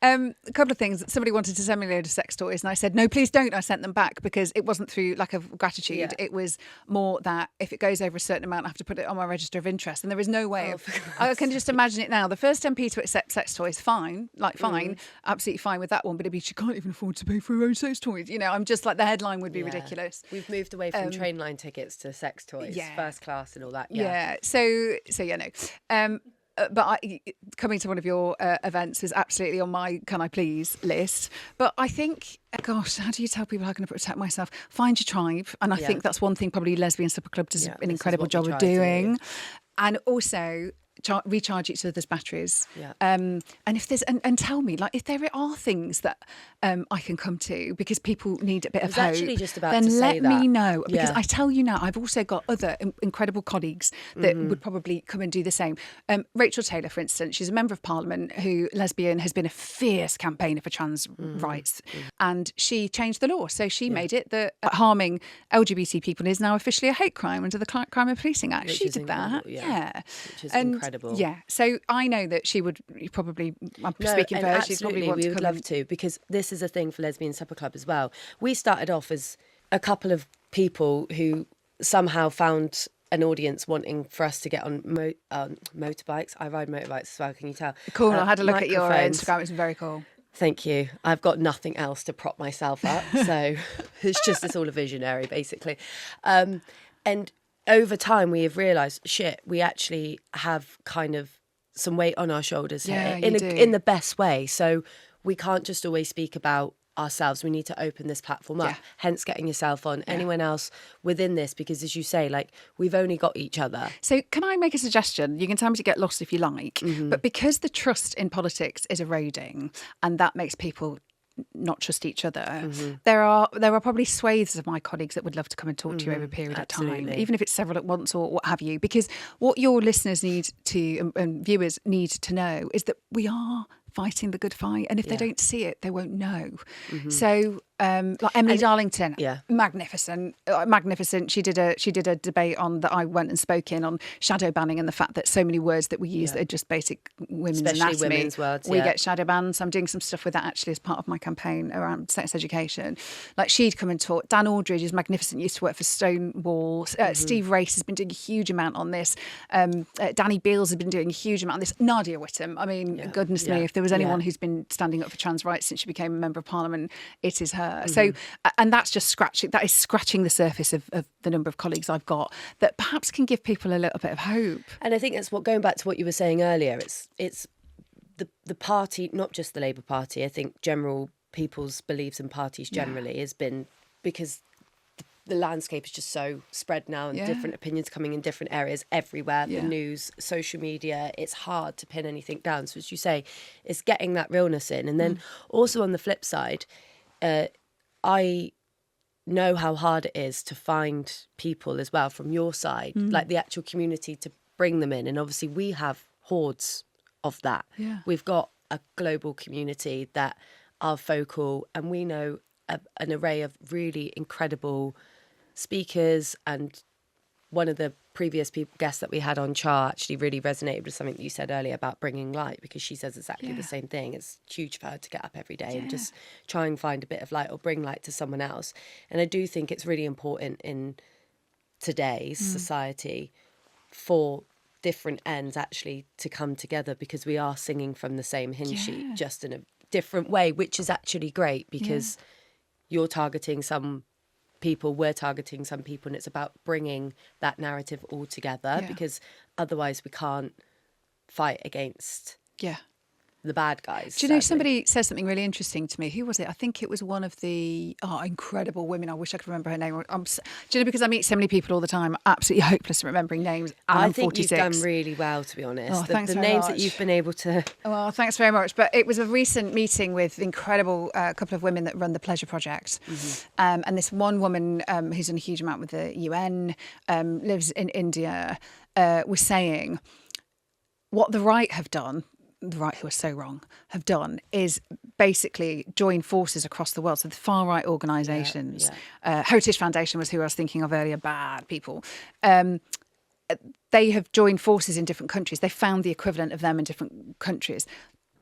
A couple of things. Somebody wanted to send me a load of sex toys, and I said, no, please don't. I sent them back because it wasn't through lack of gratitude. Yeah. It was more that if it goes over a certain amount, I have to put it on my register of interest. And there is no way I can just imagine it now. The first MP to accept sex toys, fine, absolutely fine with that one. But it'd be, she can't even afford to pay for her own sex toys. I'm just like, the headline would be ridiculous. We've moved away from train line tickets to sex toys, first class and all that. But coming to one of your events is absolutely on my can I please list. But I think, gosh, how do you tell people how can I protect myself? Find your tribe. And I think that's one thing probably Lesbian Supper Club does an incredible job of doing. And also recharge each other's batteries. Yeah. And if there's and tell me, like, if there are things that I can come to because people need a bit of hope, actually just about then to say let that. me know. Because Yeah. I tell you now, I've also got other incredible colleagues that would probably come and do the same. Rachel Taylor, for instance, she's a member of Parliament who, Lesbian, has been a fierce campaigner for trans rights, and she changed the law. So she made it that harming LGBT people is now officially a hate crime under the Crime of Policing Act. Which She is did that, incredible, yeah. Which is incredible. Yeah, so I know that she would probably. I'm speaking for her. She'd probably want to we would come love to, because this is a thing for Lesbian Supper Club as well. We started off as a couple of people who somehow found an audience wanting for us to get on motorbikes. I ride motorbikes as well, can you tell? Cool. I had a look at your microphones. Instagram. It's very cool. Thank you. I've got nothing else to prop myself up, so it's all a visionary, basically. And over time, we have realised, shit, we actually have kind of some weight on our shoulders here in the best way. So we can't just always speak about ourselves. We need to open this platform up. Hence getting yourself on, anyone else within this, because as you say, like, we've only got each other. So can I make a suggestion? You can tell me to get lost if you like, but because the trust in politics is eroding and that makes people not trust each other, there are probably swathes of my colleagues that would love to come and talk to you over a period of time, even if it's several at once or what have you, because what your listeners need to and viewers need to know is that we are fighting the good fight, and if they don't see it, they won't know. So like Emily Darlington, magnificent. She did a debate on that I went and spoke in on shadow banning and the fact that so many words that we use that are just basic women's Especially anatomy. Women's words, we get shadow banned. So I'm doing some stuff with that actually as part of my campaign around sex education. Like, she'd come and talk. Dan Aldridge is magnificent. Used to work for Stonewall. Steve Race has been doing a huge amount on this. Danny Beals has been doing a huge amount on this. Nadia Whittam. I mean, goodness me, if there was anyone who's been standing up for trans rights since she became a member of Parliament, it is her. So, and that's just scratching the surface of the number of colleagues I've got that perhaps can give people a little bit of hope. And I think that's what, going back to what you were saying earlier, it's the party, not just the Labour Party. I think general people's beliefs in parties generally has been, because the landscape is just so spread now, and different opinions coming in different areas everywhere, the news, social media, it's hard to pin anything down. So as you say, it's getting that realness in. And then also on the flip side, I know how hard it is to find people as well from your side, like the actual community, to bring them in. And obviously we have hordes of that. We've got a global community that are vocal, and we know an array of really incredible speakers. And one of the previous guests that we had on Char actually really resonated with something that you said earlier about bringing light, because she says exactly the same thing. It's huge for her to get up every day and just try and find a bit of light or bring light to someone else. And I do think it's really important in today's society for different ends actually to come together, because we are singing from the same hymn sheet, just in a different way, which is actually great, because you're targeting some people, we're targeting some people, and it's about bringing that narrative all together, because otherwise we can't fight against the bad guys. Do you know, somebody said something really interesting to me. Who was it? I think it was one of the incredible women. I wish I could remember her name. Do you know, because I meet so many people all the time, absolutely hopeless at remembering names. And I think 46. you've done really well, to be honest. Thanks the very names much. that you've been able to... Well, thanks very much. But it was a recent meeting with incredible couple of women that run the Pleasure Project. And this one woman who's done a huge amount with the UN, lives in India, was saying what the right have done, the right, who are so wrong, have done is basically join forces across the world. So the far right organisations, Heritage Foundation was who I was thinking of earlier, bad people. They have joined forces in different countries. They found the equivalent of them in different countries.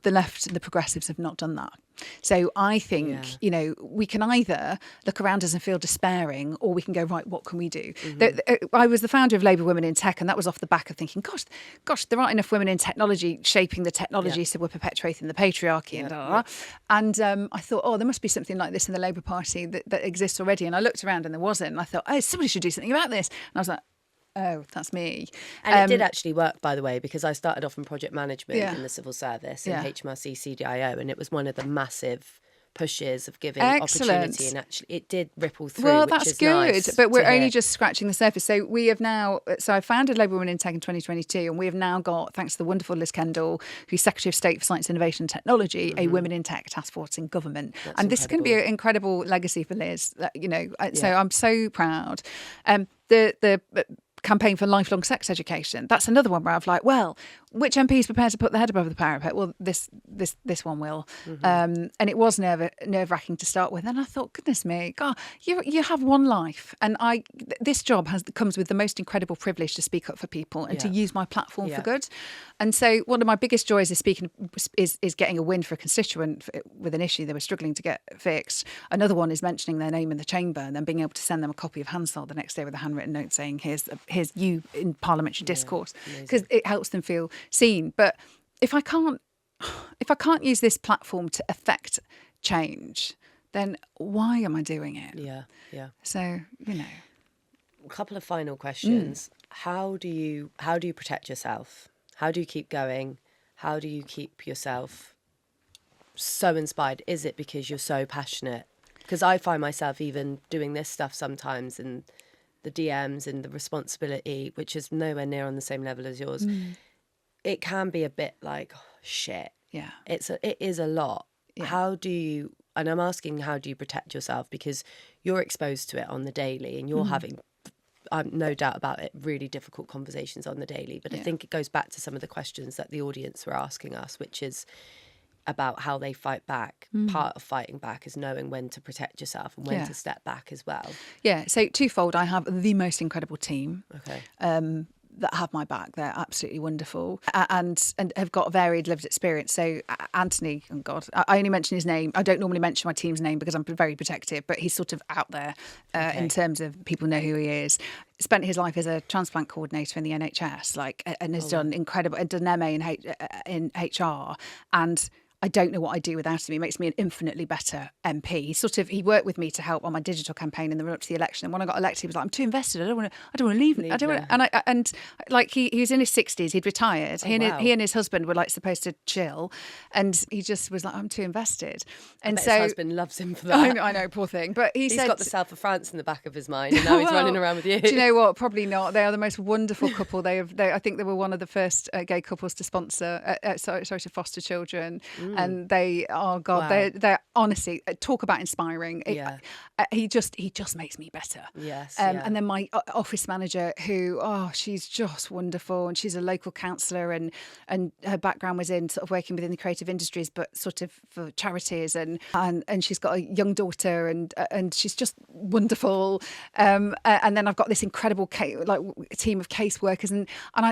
The left and the progressives have not done that. So I think, you know, we can either look around us and feel despairing, or we can go, right, what can we do? I was the founder of Labour Women in Tech, and that was off the back of thinking, gosh, there aren't enough women in technology shaping the technology, so we're perpetuating the patriarchy and I thought, there must be something like this in the Labour Party that exists already. And I looked around and there wasn't. And I thought, somebody should do something about this. And I was like, oh, that's me. And it did actually work, by the way, because I started off in project management in the civil service in HMRC CDIO, and it was one of the massive pushes of giving Excellent. opportunity, and actually it did ripple through. Well, which that's is good, nice but we're to only hear. just scratching the surface. So we have now. So I founded Labour Women in Tech in 2022, and we have now got, thanks to the wonderful Liz Kendall, who's Secretary of State for Science, Innovation and Technology, a Women in Tech task force in government. That's and this is going to be incredible. an incredible legacy for Liz. You know, so Yeah. I'm so proud. The campaign for lifelong sex education. That's another one where I've like, well, which MP is prepared to put their head above the parapet? Well, this one will. And it was nerve-wracking to start with. And I thought, goodness me, God, you have one life, and this job comes with the most incredible privilege to speak up for people and to use my platform for good. And so one of my biggest joys is getting a win for a constituent with an issue they were struggling to get fixed. Another one is mentioning their name in the chamber and then being able to send them a copy of Hansard the next day with a handwritten note saying, here's you in parliamentary discourse, because it helps them feel seen. But if I can't use this platform to affect change, then why am I doing it? Yeah. So, you know. A couple of final questions. How do you protect yourself? How do you keep going? How do you keep yourself so inspired? Is it because you're so passionate? Because I find myself even doing this stuff sometimes, and the DMs and the responsibility, which is nowhere near on the same level as yours. It can be a bit like, oh, shit. Yeah. It is a lot. Yeah. How do you protect yourself? Because you're exposed to it on the daily, and you're having, no doubt about it, really difficult conversations on the daily. But I think it goes back to some of the questions that the audience were asking us, which is about how they fight back. Part of fighting back is knowing when to protect yourself and when to step back as well. Yeah, so twofold. I have the most incredible team. Okay. That have my back. They're absolutely wonderful and have got varied lived experience. So Anthony, oh God, I only mention his name. I don't normally mention my team's name because I'm very protective, but he's sort of out there in terms of people know who he is. Spent his life as a transplant coordinator in the NHS, and has done incredible, and done an MA in HR, and I don't know what I'd do without him. He makes me an infinitely better MP. He worked with me to help on my digital campaign in the run up to the election. And when I got elected, he was like, "I'm too invested. I don't want to leave. I don't want." And he was in his 60s. He'd retired. He and his husband were supposed to chill, and he just was like, "I'm too invested." And his husband loves him for that. I know, poor thing. But he's got the south of France in the back of his mind, and now he's running around with you. Do you know what? Probably not. They are the most wonderful couple. I think they were one of the first gay couples to sponsor, to foster children. And they, oh God, wow. They're honestly, talk about inspiring. He just makes me better. Yes. And then my office manager, who, she's just wonderful, and she's a local councillor, and her background was in sort of working within the creative industries, but sort of for charities, and she's got a young daughter, and she's just wonderful. And then I've got this incredible team of caseworkers,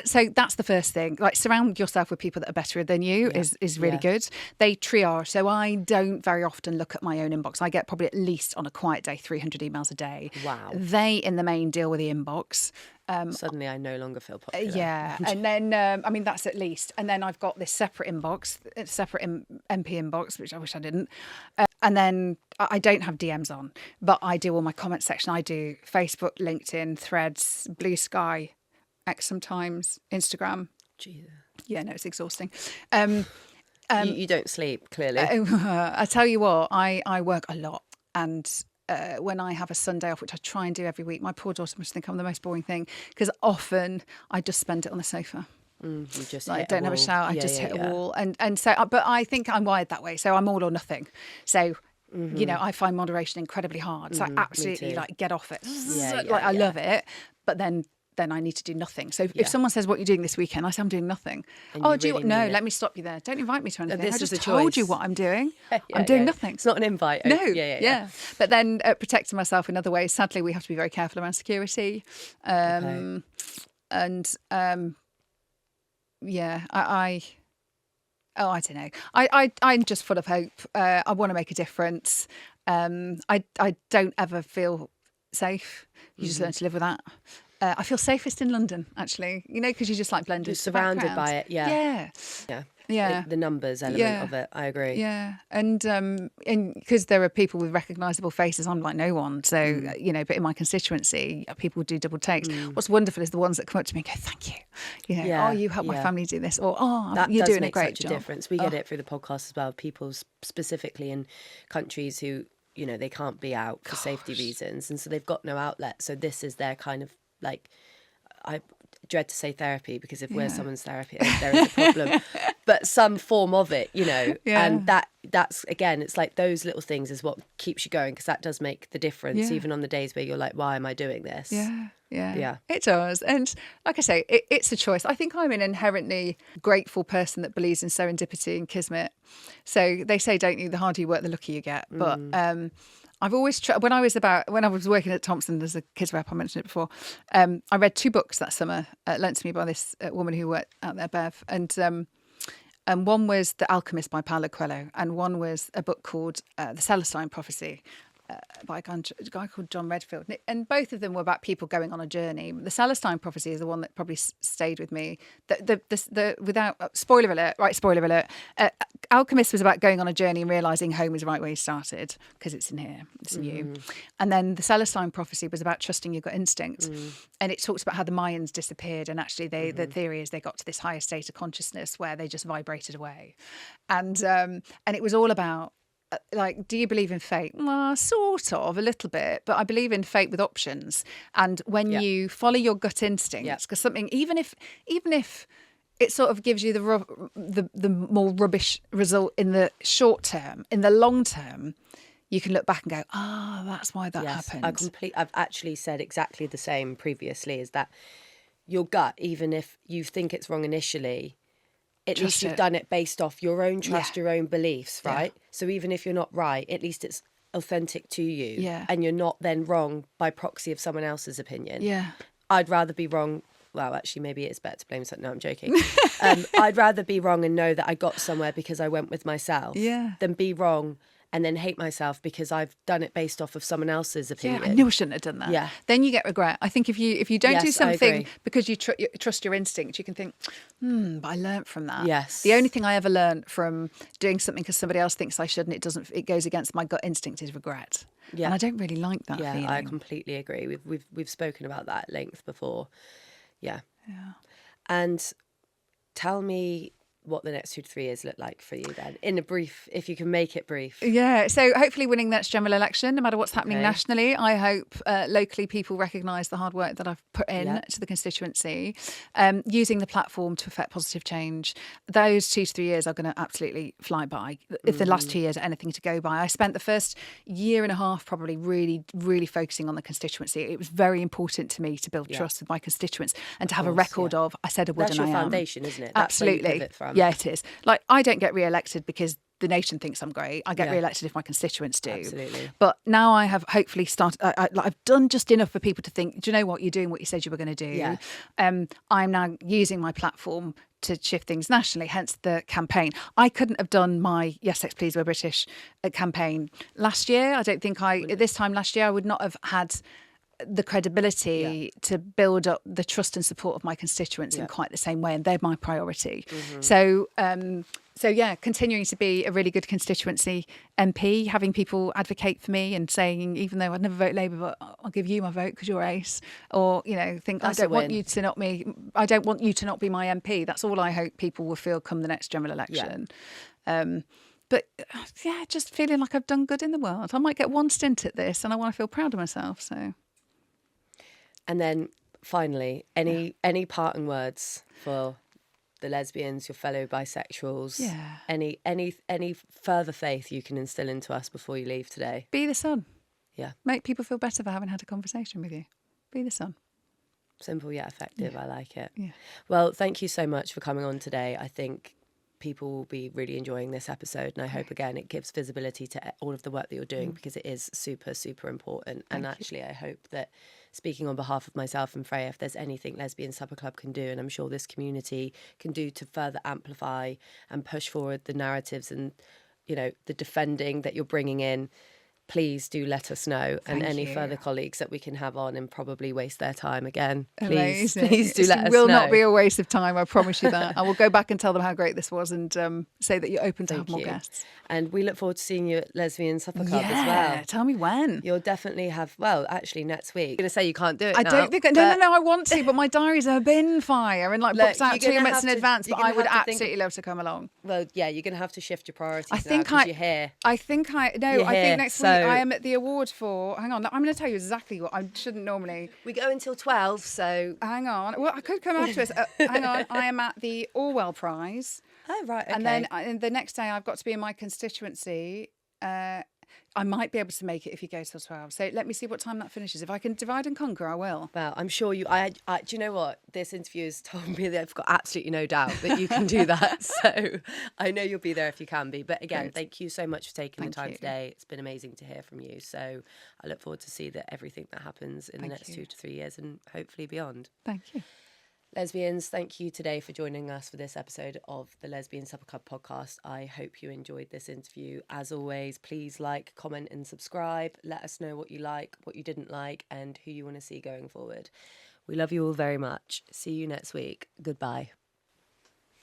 so that's the first thing. Surround yourself with people that are better than you is really good. They triage, so I don't very often look at my own inbox. I get probably at least on a quiet day 300 emails a day. Wow. They in the main deal with the inbox. Suddenly I no longer feel popular. Yeah. And then that's at least. And then I've got this separate inbox, separate MP inbox, which I wish I didn't. And then I don't have DMs on, but I do all my comment section. I do Facebook, LinkedIn, Threads, Blue Sky, X sometimes, Instagram. Jesus. Yeah, no, it's exhausting. You don't sleep, clearly. I tell you what, I work a lot, and when I have a Sunday off, which I try and do every week, my poor daughter must think I'm the most boring thing, because often I just spend it on the sofa. You just I don't have a shower. I just hit a wall, and so. But I think I'm wired that way, so I'm all or nothing. So. I find moderation incredibly hard. So I absolutely get off it. I love it, but then I need to do nothing. So if someone says, "What are you doing this weekend?" I say, "I'm doing nothing." No, let me stop you there. Don't invite me to anything. I just told you what I'm doing. I'm doing nothing. It's not an invite. No. Yeah. But then protecting myself in other ways. Sadly, we have to be very careful around security. And I don't know. I'm just full of hope. I want to make a difference. I don't ever feel safe. You just learn to live with that. I feel safest in London, actually. Because you just blend into surrounded the background. by it. Yeah. the numbers element of it. I agree. Yeah, and because there are people with recognisable faces, I'm like no one. So but in my constituency, people do double takes. What's wonderful is the ones that come up to me and go, "Thank you," oh, you helped my family do this, or that you're does doing make a great such job. a difference. We get it through the podcast as well. People specifically in countries who they can't be out for safety reasons, and so they've got no outlet. So this is their kind of like, I dread to say therapy, because if we're someone's therapy, there is a problem. But some form of it, and that's again, it's like those little things is what keeps you going, because that does make the difference, even on the days where you're like, why am I doing this? Yeah, it does. And like I say, it's a choice. I think I'm an inherently grateful person that believes in serendipity and kismet. So they say, don't you, the harder you work, the luckier you get. But I've always when I was working at Thompson as a kids rep, I mentioned it before, I read 2 books that summer lent to me by this woman who worked out there, Bev, and one was The Alchemist by Paulo Coelho, and one was a book called The Celestine Prophecy by a guy called John Redfield. And both of them were about people going on a journey. The Celestine Prophecy is the one that probably stayed with me. Without spoiler alert, Alchemist was about going on a journey and realising home is right where you started, because it's in here, it's in you. And then the Celestine Prophecy was about trusting your gut instinct. And it talks about how the Mayans disappeared, and actually the theory is they got to this higher state of consciousness where they just vibrated away. And it was all about, like, do you believe in fate? Well, sort of, a little bit, but I believe in fate with options. And when you follow your gut instincts, because something, even if it sort of gives you the more rubbish result in the short term, in the long term, you can look back and go, that's why that happened. I've actually said exactly the same previously, is that your gut, even if you think it's wrong initially, at least you've done it based off your own trust, your own beliefs, right? So even if you're not right, at least it's authentic to you, and you're not then wrong by proxy of someone else's opinion. I'd rather be wrong. Well, actually, maybe it's better to blame something. No, I'm joking. I'd rather be wrong and know that I got somewhere because I went with myself than be wrong and then hate myself because I've done it based off of someone else's opinion. Yeah, I knew I shouldn't have done that. Yeah. Then you get regret. I think if you don't do something because you trust your instinct, you can think, but I learnt from that. Yes. The only thing I ever learnt from doing something because somebody else thinks I should and it goes against my gut instinct is regret. Yeah. And I don't really like that feeling. I completely agree. We've spoken about that at length before. Yeah. And tell me what the next 2 to 3 years look like for you then, in a brief, if you can make it brief. Yeah, so hopefully winning the next general election, no matter what's happening nationally. I hope locally people recognise the hard work that I've put in to the constituency, using the platform to affect positive change. Those 2 to 3 years are going to absolutely fly by. If the last 2 years are anything to go by. I spent the first year and a half probably really, really focusing on the constituency. It was very important to me to build trust with my constituents and to have a record of, I said I would and I am. That's your foundation, isn't it? Absolutely. That's where you pivot from. Yeah, it is. Like, I don't get re-elected because the nation thinks I'm great. I get re-elected if my constituents do. Absolutely. But now I have hopefully started, I've done just enough for people to think, do you know what, you're doing what you said you were going to do. Yeah. I'm now using my platform to shift things nationally, hence the campaign. I couldn't have done my Yes Sex Please We're British campaign last year. I don't think at this time last year I would not have had the credibility to build up the trust and support of my constituents in quite the same way, and they're my priority. So continuing to be a really good constituency MP, having people advocate for me and saying, even though I'd never vote Labour, but I'll give you my vote because you're ace, or think That's I don't want you to not be my MP. That's all I hope people will feel come the next general election. But just feeling like I've done good in the world. I might get one stint at this, and I want to feel proud of myself. So. And then finally, any parting words for the lesbians, your fellow bisexuals? Yeah. Any further faith you can instill into us before you leave today? Be the sun. Yeah. Make people feel better for having had a conversation with you. Be the sun. Simple yet effective. Yeah. I like it. Yeah. Well, thank you so much for coming on today. I think people will be really enjoying this episode, and I hope again it gives visibility to all of the work that you're doing because it is super, super important. And actually I hope that, speaking on behalf of myself and Freya, if there's anything Lesbian Supper Club can do, and I'm sure this community can do to further amplify and push forward the narratives and the defending that you're bringing in, please do let us know, and Thank any you. further colleagues that we can have on and probably waste their time again. Amazing. Please do let us know. It will not be a waste of time, I promise you that. I will go back and tell them how great this was and say that you're open to have more guests. And we look forward to seeing you at Lesbian Supper Club as well. Tell me when. You'll definitely have, well, actually next week. I'm going to say you can't do it I now, don't think, no, I want to, but my diary's a bin fire and like Look, books out you're 2 gonna months have in to- advance, you're but I gonna would have to think- absolutely love to come along. Well, yeah, you're going to have to shift your priorities I now think 'cause you're here. I think You're I here, think next week so- I am at the award for. Hang on, I'm going to tell you exactly what I shouldn't normally. We go until 12, so... Hang on. Well, I could come after us. Hang on. I am at the Orwell Prize. Oh, right, okay. And then the next day I've got to be in my constituency. I might be able to make it if you go till 12. So let me see what time that finishes. If I can divide and conquer, I will. Well, I'm sure you... do you know what? This interview has told me that I've got absolutely no doubt that you can do that. So I know you'll be there if you can be. But again, Great. thank you so much for taking the Thank time you. today. It's been amazing to hear from you. So I look forward to see that everything that happens in the next you. 2 to 3 years and hopefully beyond. Thank you. Lesbians, thank you today for joining us for this episode of the Lesbian Supper Club podcast. I hope you enjoyed this interview. As always, please like, comment and subscribe. Let us know what you like, what you didn't like, and who you want to see going forward. We love you all very much. See you next week. Goodbye.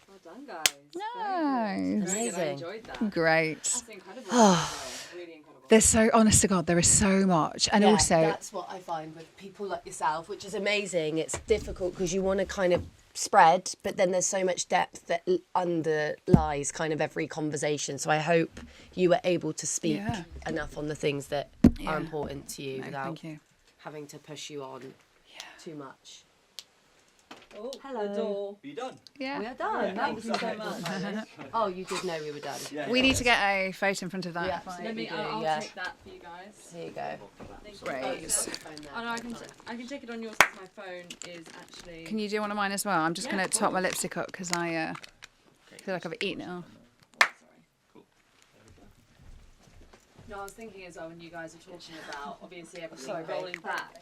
Well done, guys. Nice. Very good. I Amazing. enjoyed that. Great. That's incredible. Really incredible. There's so, honest to God, there is so much. And Yeah, also, that's what I find with people like yourself, which is amazing. It's difficult because you want to kind of spread, but then there's so much depth that underlies kind of every conversation. So I hope you were able to speak Yeah. enough on the things that Yeah. are important to you No, without thank you. having to push you on too much. Oh, Hello. the door. Are you done? Yeah. We are done. Thank you so much. Oh, you did know we were done. Yeah, We yeah, need to get a photo in front of that. Yeah, Fine. Let me. do, I'll yeah. take that for you guys. Here you go. Thank you. Great. Oh no, I can take it on yours because my phone is actually. Can you do one of mine as well? I'm just Yeah, going of to top my course. lipstick up because I feel like I've eaten it off. Sorry. No, I was thinking as well when you guys were talking about obviously everything rolling back.